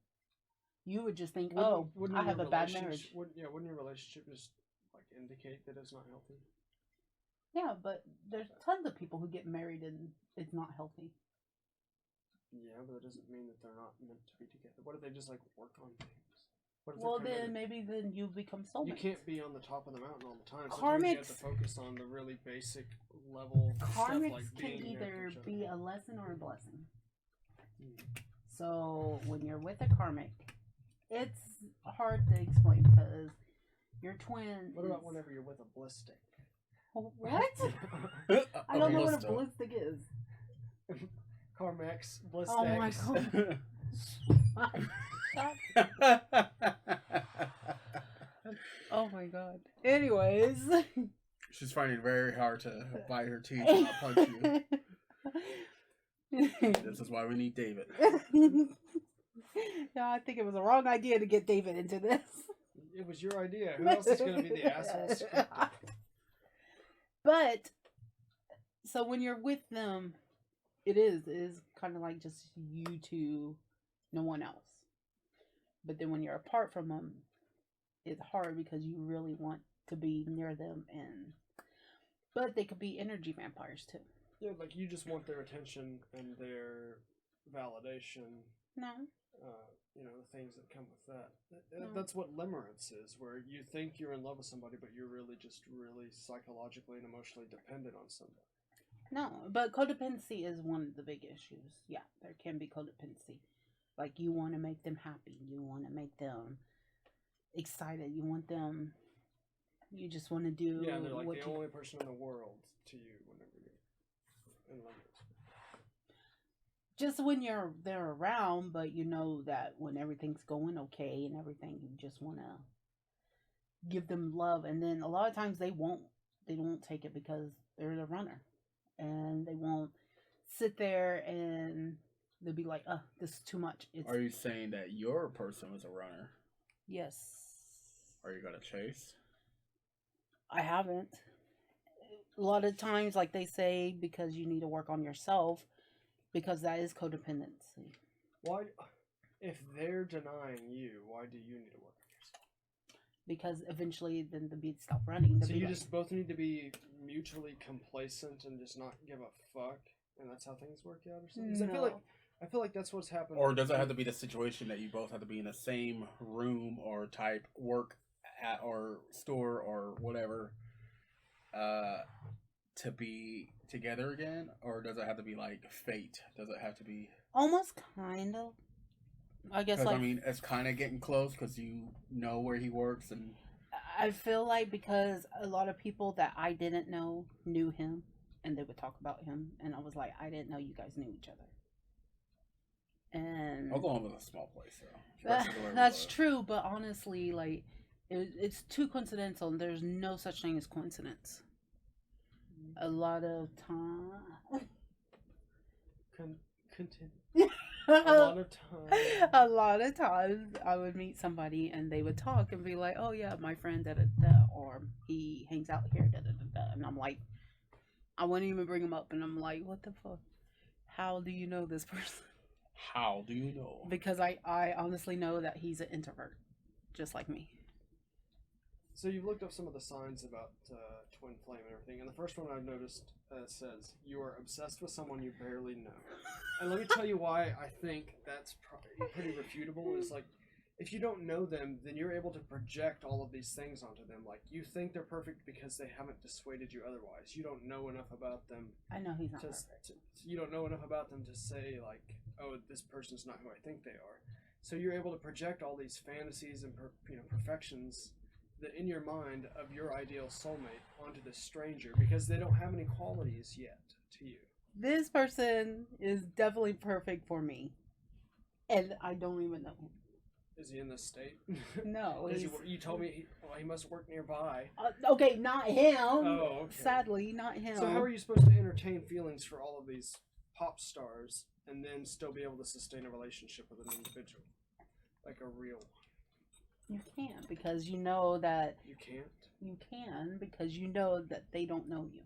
you would just think, Wouldn't I your have a bad relationship- marriage. Wouldn't your relationship just like indicate that it's not healthy? Yeah, but there's tons of people who get married and it's not healthy. Yeah, but that doesn't mean that they're not meant to be together. What if they just like work on things? What if Well, they're then committed? maybe then you become soulmates. You can't be on the top of the mountain all the time. Sometimes you have to Karmics- focus on the really basic level stuff Karmics like can being here either for each other. be a lesson or a blessing. Hmm. So when you're with a karmic, it's hard to explain because your twin. What about is- whenever you're with a ballistic? What? I don't know what a ballistic is. Carmex, ballistic. Oh my god. Oh my god. Anyways. She's finding it very hard to bite her teeth and not punch you. This is why we need David. Yeah, I think it was the wrong idea to get David into this. It was your idea. Who else is going to be the asshole scripted? But so when you're with them, it is kind of like just you two, no one else. But then when you're apart from them, it's hard because you really want to be near them, but they could be energy vampires too. Yeah, like you just want their attention and their validation. No. You know, the things that come with that. No. That's what limerence is, where you think you're in love with somebody, but you're really just really psychologically and emotionally dependent on somebody. No, but codependency is one of the big issues. Yeah, there can be codependency. Like you want to make them happy. You want to make them excited. You want them. You just want to do. Yeah, and they're like what the only person in the world to you whenever you're in love. Just when they're around, but you know that when everything's going okay and everything, you just want to give them love. And then a lot of times they won't take it because they're the runner, and they won't sit there and they'll be like, "Oh, this is too much." Are you saying that your person was a runner? Yes. Are you gonna chase? I haven't. A lot of times, like they say, because you need to work on yourself, because that is codependency. Why, if they're denying you, why do you need to work on yourself? Because eventually, then the beat stop running. So you just both need to be mutually complacent and just not give a fuck, and that's how things work out, or something. 'Cause I feel like that's what's happened. Or does it have to be the situation that you both have to be in the same room or type work at or store or whatever to be together again? Or does it have to be like fate? Does it have to be almost kind of? I guess because like I mean it's kind of getting close because you know where he works and I feel like because a lot of people that I didn't know knew him, and they would talk about him, and I was like, I didn't know you guys knew each other. And Oklahoma's a small place, though. Especially where we that's live. true, but honestly, like it's too coincidental, and there's no such thing as coincidence. A lot of time. Continue. A lot of time. A lot of times I would meet somebody and they would talk and be like, "Oh yeah, my friend da da da," or he hangs out here da da da da, and I'm like, I wouldn't even bring him up, and I'm like, what the fuck? How do you know this person? How do you know? Because I honestly know that he's an introvert, just like me. So you've looked up some of the signs about twin flame and everything, and the first one I've noticed says you are obsessed with someone you barely know. And let me tell you why I think that's pretty refutable. Is like, if you don't know them, then you're able to project all of these things onto them. Like, you think they're perfect because they haven't dissuaded you otherwise. You don't know enough about them. I know he's not perfect. You don't know enough about them to say like, oh, this person's not who I think they are. So you're able to project all these fantasies and perfections that in your mind of your ideal soulmate onto this stranger because they don't have any qualities yet to you. This person is definitely perfect for me, and I don't even know him. Is he in this state? No, you told me he must work nearby. Okay, not him. Oh, okay. Sadly, not him. So how are you supposed to entertain feelings for all of these pop stars and then still be able to sustain a relationship with an individual, like a real one? You can't, because you know that You can't. you can because you know that they don't know you,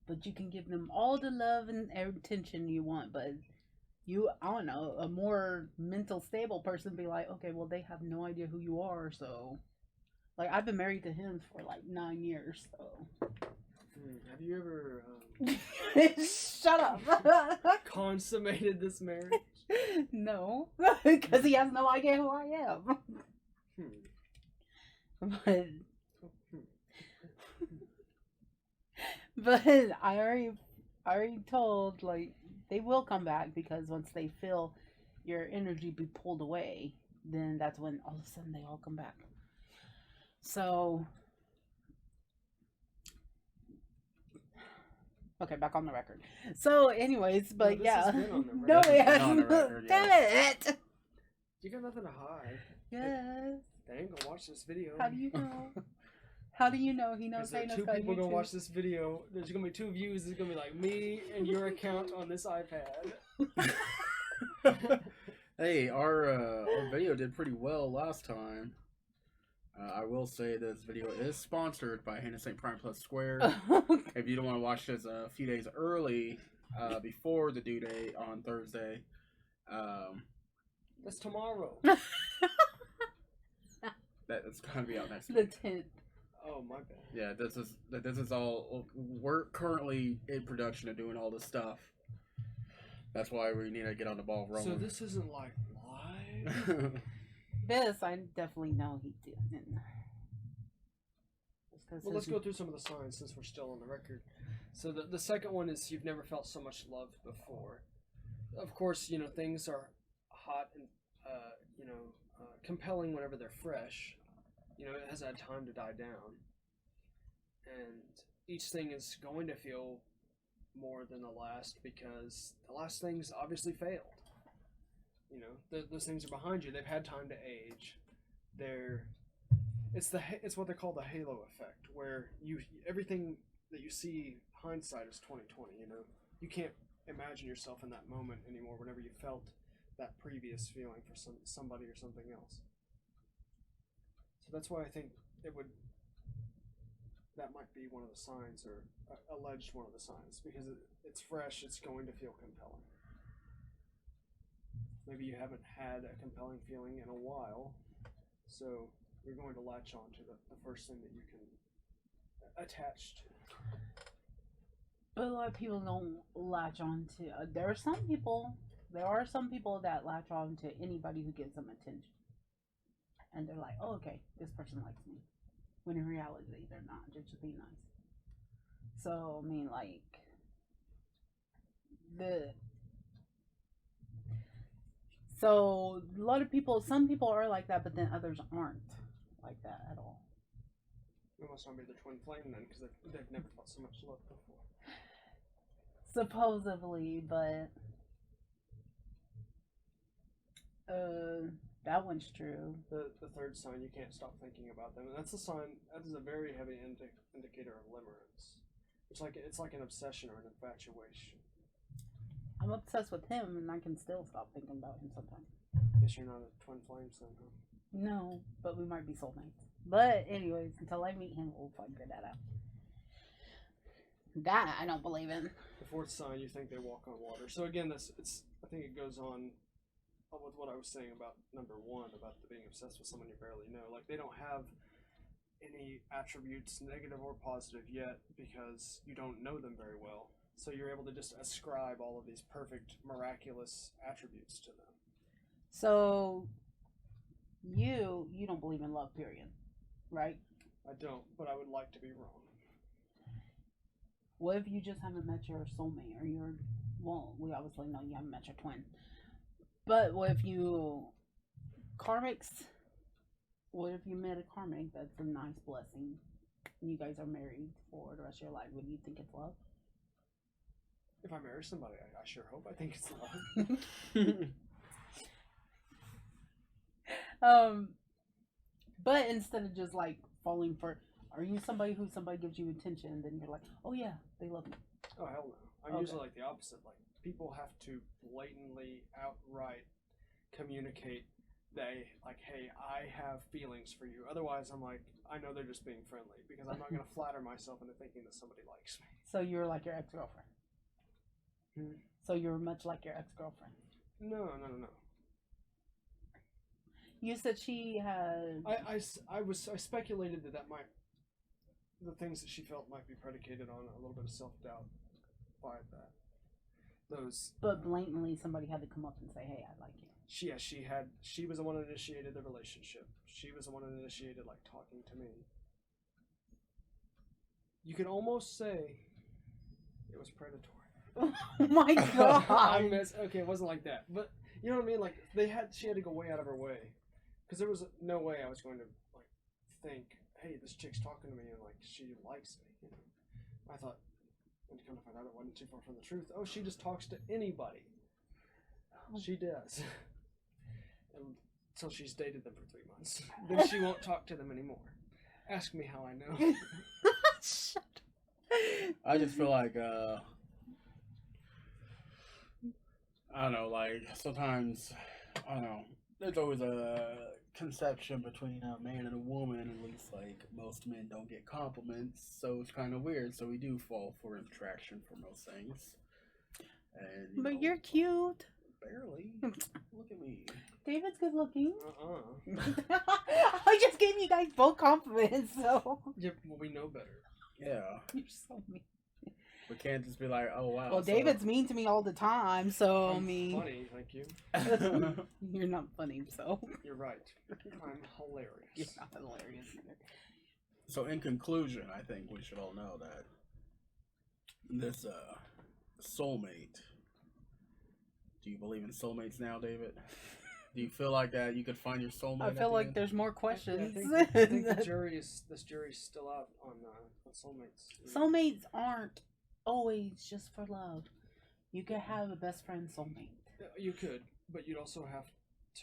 but you can give them all the love and attention you want. But I don't know, a more mental stable person be like, okay, well, they have no idea who you are, so like I've been married to him for like 9 years, so. Have you ever Shut up. consummated this marriage? No, because he has no idea who I am. But Hmm. but I already told, like, they will come back, because once they feel your energy be pulled away, then that's when all of a sudden they all come back. So, okay, back on the record. So, anyways, but this yeah, has been on the no, record. it This has been on the hasn't. record, Damn yes. it! You got nothing to hide. Yes. They ain't gonna watch this video. How do you know? How do you know? He knows. Because there are Thanos two got people gonna YouTube. watch this video. There's gonna be 2 views. It's gonna be like me and your account on this iPad. Hey, our video did pretty well last time. I will say this video is sponsored by Hannah St. Prime Plus Square. If you don't want to watch this a few days early, before the due date on Thursday, That's tomorrow. it's gonna be out next The week. 10th. Oh my bad. Yeah, this is all. We're currently in production and doing all this stuff. That's why we need to get on the ball rolling. So this isn't like live. This, I definitely know he didn't. Well, let's go through some of the signs since we're still on the record. So the second one is you've never felt so much love before. Of course, you know, things are hot and compelling whenever they're fresh. You know, it has had time to die down, and each thing is going to feel more than the last because the last things obviously failed. You know, those things are behind you. They've had time to age. It's what they call the halo effect, where everything that you see, hindsight is 20/20. You know, you can't imagine yourself in that moment anymore. Whenever you felt that previous feeling for somebody or something else. So that's why I think that might be one of the signs, or alleged one of the signs, because it's fresh. It's going to feel compelling. Maybe you haven't had a compelling feeling in a while, so you're going to latch on to the first thing that you can attach to. But a lot of people don't latch on to. There are some people that latch on to anybody who gives them attention, and they're like, "Oh, okay, this person likes me," when in reality they're not. They're just being nice. So I mean, like So a lot of people, some people are like that, but then others aren't like that at all. It must not be the twin flame then, because they've never felt so much love before. Supposedly, but that one's true. The third sign, you can't stop thinking about them, and that's a sign. That is a very heavy indicator of limerence. It's like an obsession or an infatuation. I'm obsessed with him, and I can still stop thinking about him sometimes. Guess you're not a twin flame son, huh? No, but we might be soulmates. But anyways, until I meet him, we'll figure that out. That I don't believe in. The fourth sign, you think they walk on water. So again, I think it goes on with what I was saying about number one, about being obsessed with someone you barely know. Like, they don't have any attributes, negative or positive, yet, because you don't know them very well. So you're able to just ascribe all of these perfect, miraculous attributes to them. So you don't believe in love, period, right? I don't, but I would like to be wrong. What if you just haven't met your soulmate, or we obviously know you haven't met your twin. But what if you met a karmic that's a nice blessing, and you guys are married for the rest of your life? Would you think it's love? If I marry somebody, I sure hope I think it's love. But instead of just like falling for, are you somebody who somebody gives you attention, and then you're like, oh yeah, they love me? Oh, hell no. I'm Okay. usually like the opposite. Like, people have to blatantly, outright communicate hey, I have feelings for you. Otherwise, I'm like, I know they're just being friendly, because I'm not going to flatter myself into thinking that somebody likes me. So you're like your ex-girlfriend. So you're much like your ex-girlfriend. No. You said she had. I speculated that the things that she felt might be predicated on a little bit of self-doubt by that. But blatantly, somebody had to come up and say, "Hey, I like you." she was the one that initiated the relationship. She was the one that initiated like talking to me. You could almost say it was predatory. Oh my god. Okay, it wasn't like that, but you know what I mean. Like she had to go way out of her way, because there was no way I was going to like think, hey, this chick's talking to me and like she likes me. You know, I thought, and to come to find out, it wasn't too far from the truth. Oh, she just talks to anybody. She does. Until she's dated them for 3 months, then she won't talk to them anymore. Ask me how I know. Shut up. I just feel like I don't know, like sometimes I don't know. There's always a conception between a man and a woman. At least like most men don't get compliments, so it's kind of weird. So we do fall for attraction for most things. And But you're cute. Barely. Look at me. David's good looking. Uh-uh. I just gave you guys both compliments, so. Yeah, well, we know better. Yeah. You're so mean. We can't just be like, oh wow. Well, David's mean to me all the time, so I I'm mean. funny, thank you. You're not funny, so. You're right. I'm hilarious. You're not hilarious either. So in conclusion, I think we should all know that this soulmate. Do you believe in soulmates now, David? Do you feel like that you could find your soulmate? I feel like there's more questions. I think this jury's still out on soulmates. Soulmates aren't always just for love. You could have a best friend soulmate. You could, but you'd also have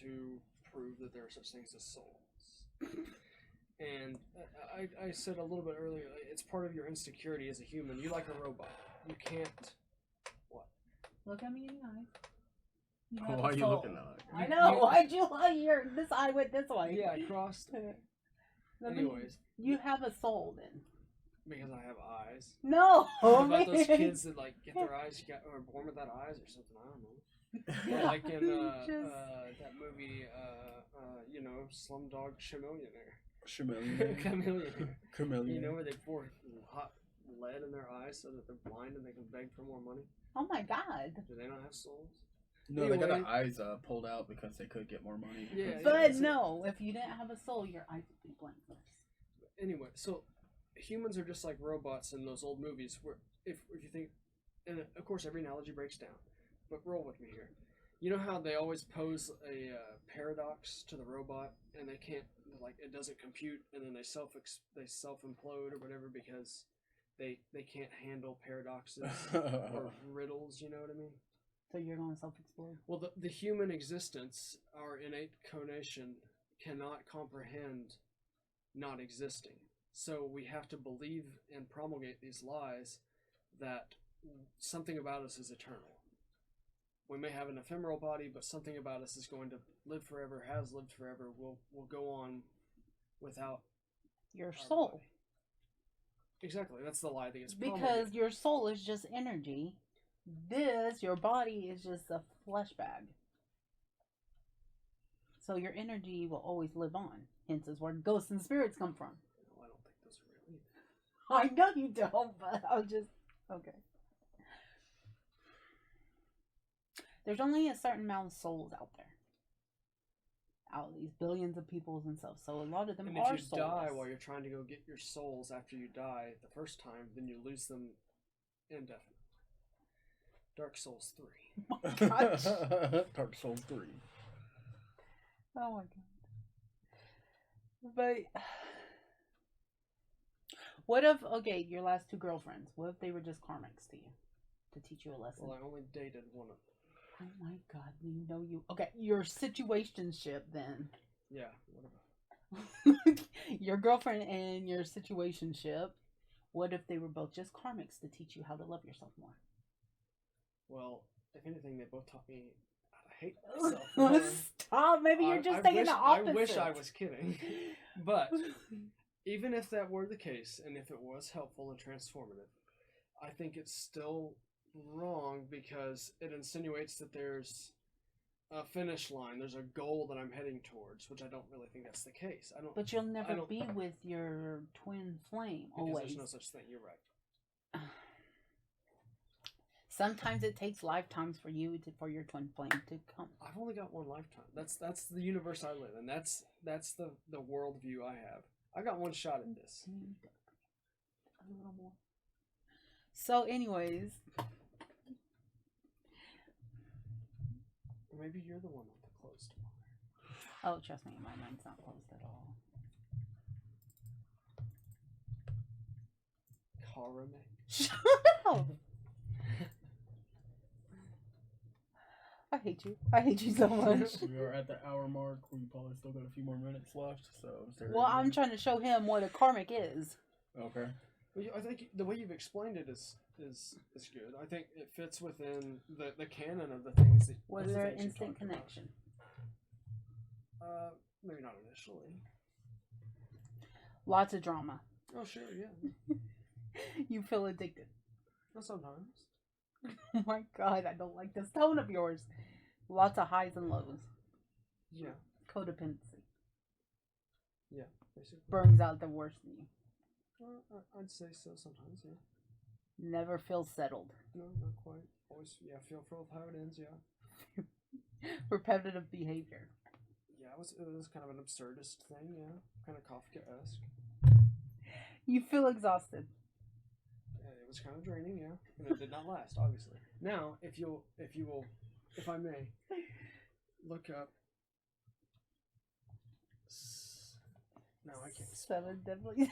to prove that there are such things as souls. And I said a little bit earlier, it's part of your insecurity as a human. You like a robot. You can't. What? Look at me in the eye. Why are you looking at it? I know. Why'd you lie here? This eye went this way. Yeah, I crossed. Anyways. You have a soul then. Because I have eyes. No. What about those kids that like get their eyes or born without eyes or something? I don't know. Or like in that movie, Slumdog Chameleon. You know where they pour hot lead in their eyes so that they're blind and they can beg for more money? Oh my god. Do they not have souls? No, Anyway. they got their eyes pulled out because they could get more money. Yeah, But no, if you didn't have a soul, your eyes would be blank. Anyway, so humans are just like robots in those old movies where if you think, and of course every analogy breaks down, but roll with me here. You know how they always pose a paradox to the robot and they can't, like, it doesn't compute, and then they self implode or whatever because they can't handle paradoxes or riddles, you know what I mean? So you're going to self-explode? Well, the human existence, our innate conation, cannot comprehend not existing. So we have to believe and promulgate these lies that something about us is eternal. We may have an ephemeral body, but something about us is going to live forever, has lived forever, will go on without your soul. Body. Exactly, that's the lie that gets promulgated. Because your soul is just energy. Your body is just a flesh bag. So your energy will always live on. Hence is where ghosts and spirits come from. No, I don't think those are real either. I know you don't, but I'll just... Okay. There's only a certain amount of souls out there. Out of these billions of peoples and stuff. So a lot of them are souls. And if you die while you're trying to go get your souls after you die the first time, then you lose them indefinitely. Dark Souls 3. Oh my gosh. Dark Souls 3. Oh my god. But what if, okay, your last two girlfriends, what if they were just karmics to you? To teach you a lesson? Well, I only dated one of them. Oh my god, we know you. Okay, your situationship then. Yeah, what about? Your girlfriend and your situationship, what if they were both just karmics to teach you how to love yourself more? Well, if anything, they both taught me how to hate myself. Stop! Maybe you're just taking the opposite. I wish I was kidding. But even if that were the case, and if it was helpful and transformative, I think it's still wrong because it insinuates that there's a finish line, there's a goal that I'm heading towards, which I don't really think that's the case. But you'll never be with your twin flame. Always. There's no such thing. You're right. Sometimes it takes lifetimes for for your twin flame to come. I've only got one lifetime. That's the universe I live in. That's the worldview I have. I got one shot at this. A little more. So, anyways, Maybe you're the one with the closed one. oh, trust me, my mind's not closed at all. Karame. Shut up! I hate you. I hate you so much. We are at the hour mark. We probably still got a few more minutes left. So, Well, I'm trying to show him what a karmic is. Okay. Well, I think the way you've explained it is good. I think it fits within the canon of the things that. Was the there an things you instant talked about. connection? Maybe not initially. Lots of drama. Oh sure, yeah. You feel addicted. Well, sometimes. Oh my god, I don't like this tone of yours. Lots of highs and lows. Yeah. Codependency. Yeah. Basically. Brings out the worst in you. I'd say so sometimes. Yeah. Never feel settled. No, not quite. Always, yeah. Feel for how it ends. Yeah. Repetitive behavior. Yeah, it was kind of an absurdist thing. Yeah, kind of Kafka-esque. You feel exhausted. It was kind of draining. Yeah, and it did not last. Obviously. Now, if I may, look up. No, I can't. 7 deadly.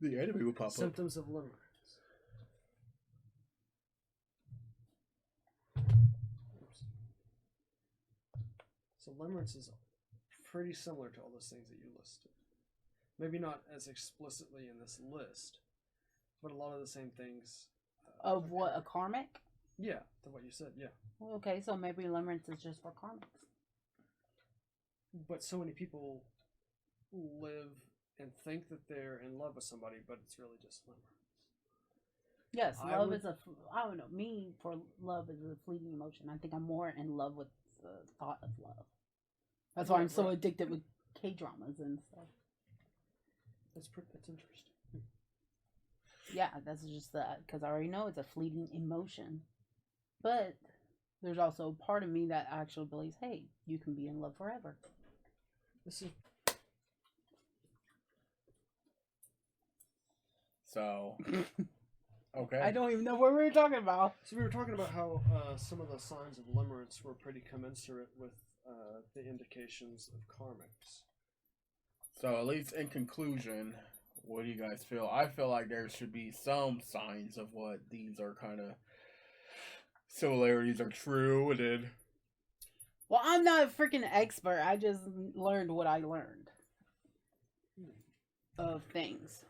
The enemy will pop up. Symptoms of limerence. Oops. So limerence is pretty similar to all those things that you listed. Maybe not as explicitly in this list, but a lot of the same things. Of what? A karmic? Yeah, to what you said. Yeah. Well, okay, so maybe limerence is just for karmics. But so many people live and think that they're in love with somebody, but it's really just limerence. Yes, I love would- is I don't know, me for love is a fleeting emotion. I think I'm more in love with the thought of love. That's why I'm so Right. addicted with K-dramas and stuff. That's interesting. Yeah, that's just that, because I already know it's a fleeting emotion. But there's also a part of me that actually believes, hey, you can be in love forever. This is So, okay. I don't even know what we were talking about. so we were talking about how some of the signs of limerence were pretty commensurate with the indications of karmics. So, at least in conclusion, what do you guys feel? I feel like there should be some signs of what these are kind of similarities are true, and then Well, I'm not a freaking expert. I just learned what I learned of things.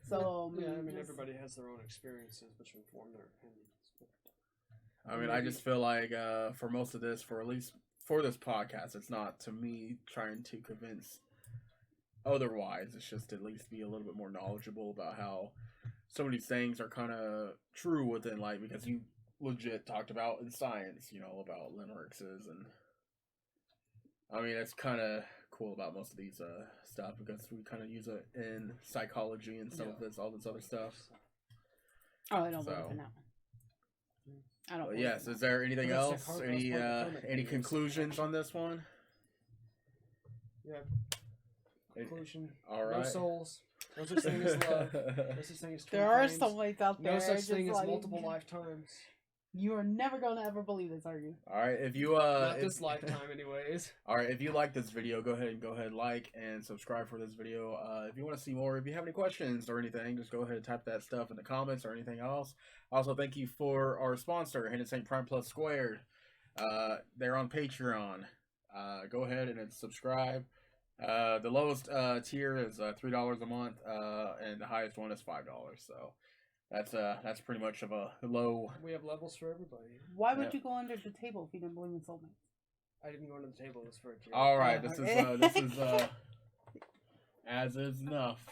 So, yeah, I mean, just- everybody has their own experiences, which inform their opinions. I mean, I just feel like for most of this, for at least for this podcast, it's not to me trying to convince otherwise. It's just to at least be a little bit more knowledgeable about how some of these things are kind of true within, like, because you legit talked about in science, you know, about limerexes, and I mean, it's kind of cool about most of these stuff because we kind of use it in psychology and some of this, all this other stuff. Oh, I don't believe So- in that one. I don't. But believe yes, in is there anything Well, else? that's the karma- Any that's part of the karmic any thing, conclusions on this one? Yeah. Conclusion. All No right. souls. No such thing as love. No such thing as twin There are flames. soulmates out there. No such just thing as like- multiple lifetimes. You are never going to ever believe this, are you? All right, if you Not if- this lifetime, anyways. All right, if you like this video, go ahead, like and subscribe for this video. If you want to see more, if you have any questions or anything, just go ahead and type that stuff in the comments or anything else. Also, thank you for our sponsor, Hidden Saint Prime Plus Squared. They're on Patreon. Go ahead and subscribe. The lowest tier is $3 a month, and the highest one is $5. So that's pretty much of a low. We have levels for everybody. Why would Yeah. you go under the table if you didn't believe in soulmates? I didn't go under the table. It was for a joke. All right, Oh, this okay. is as is enough.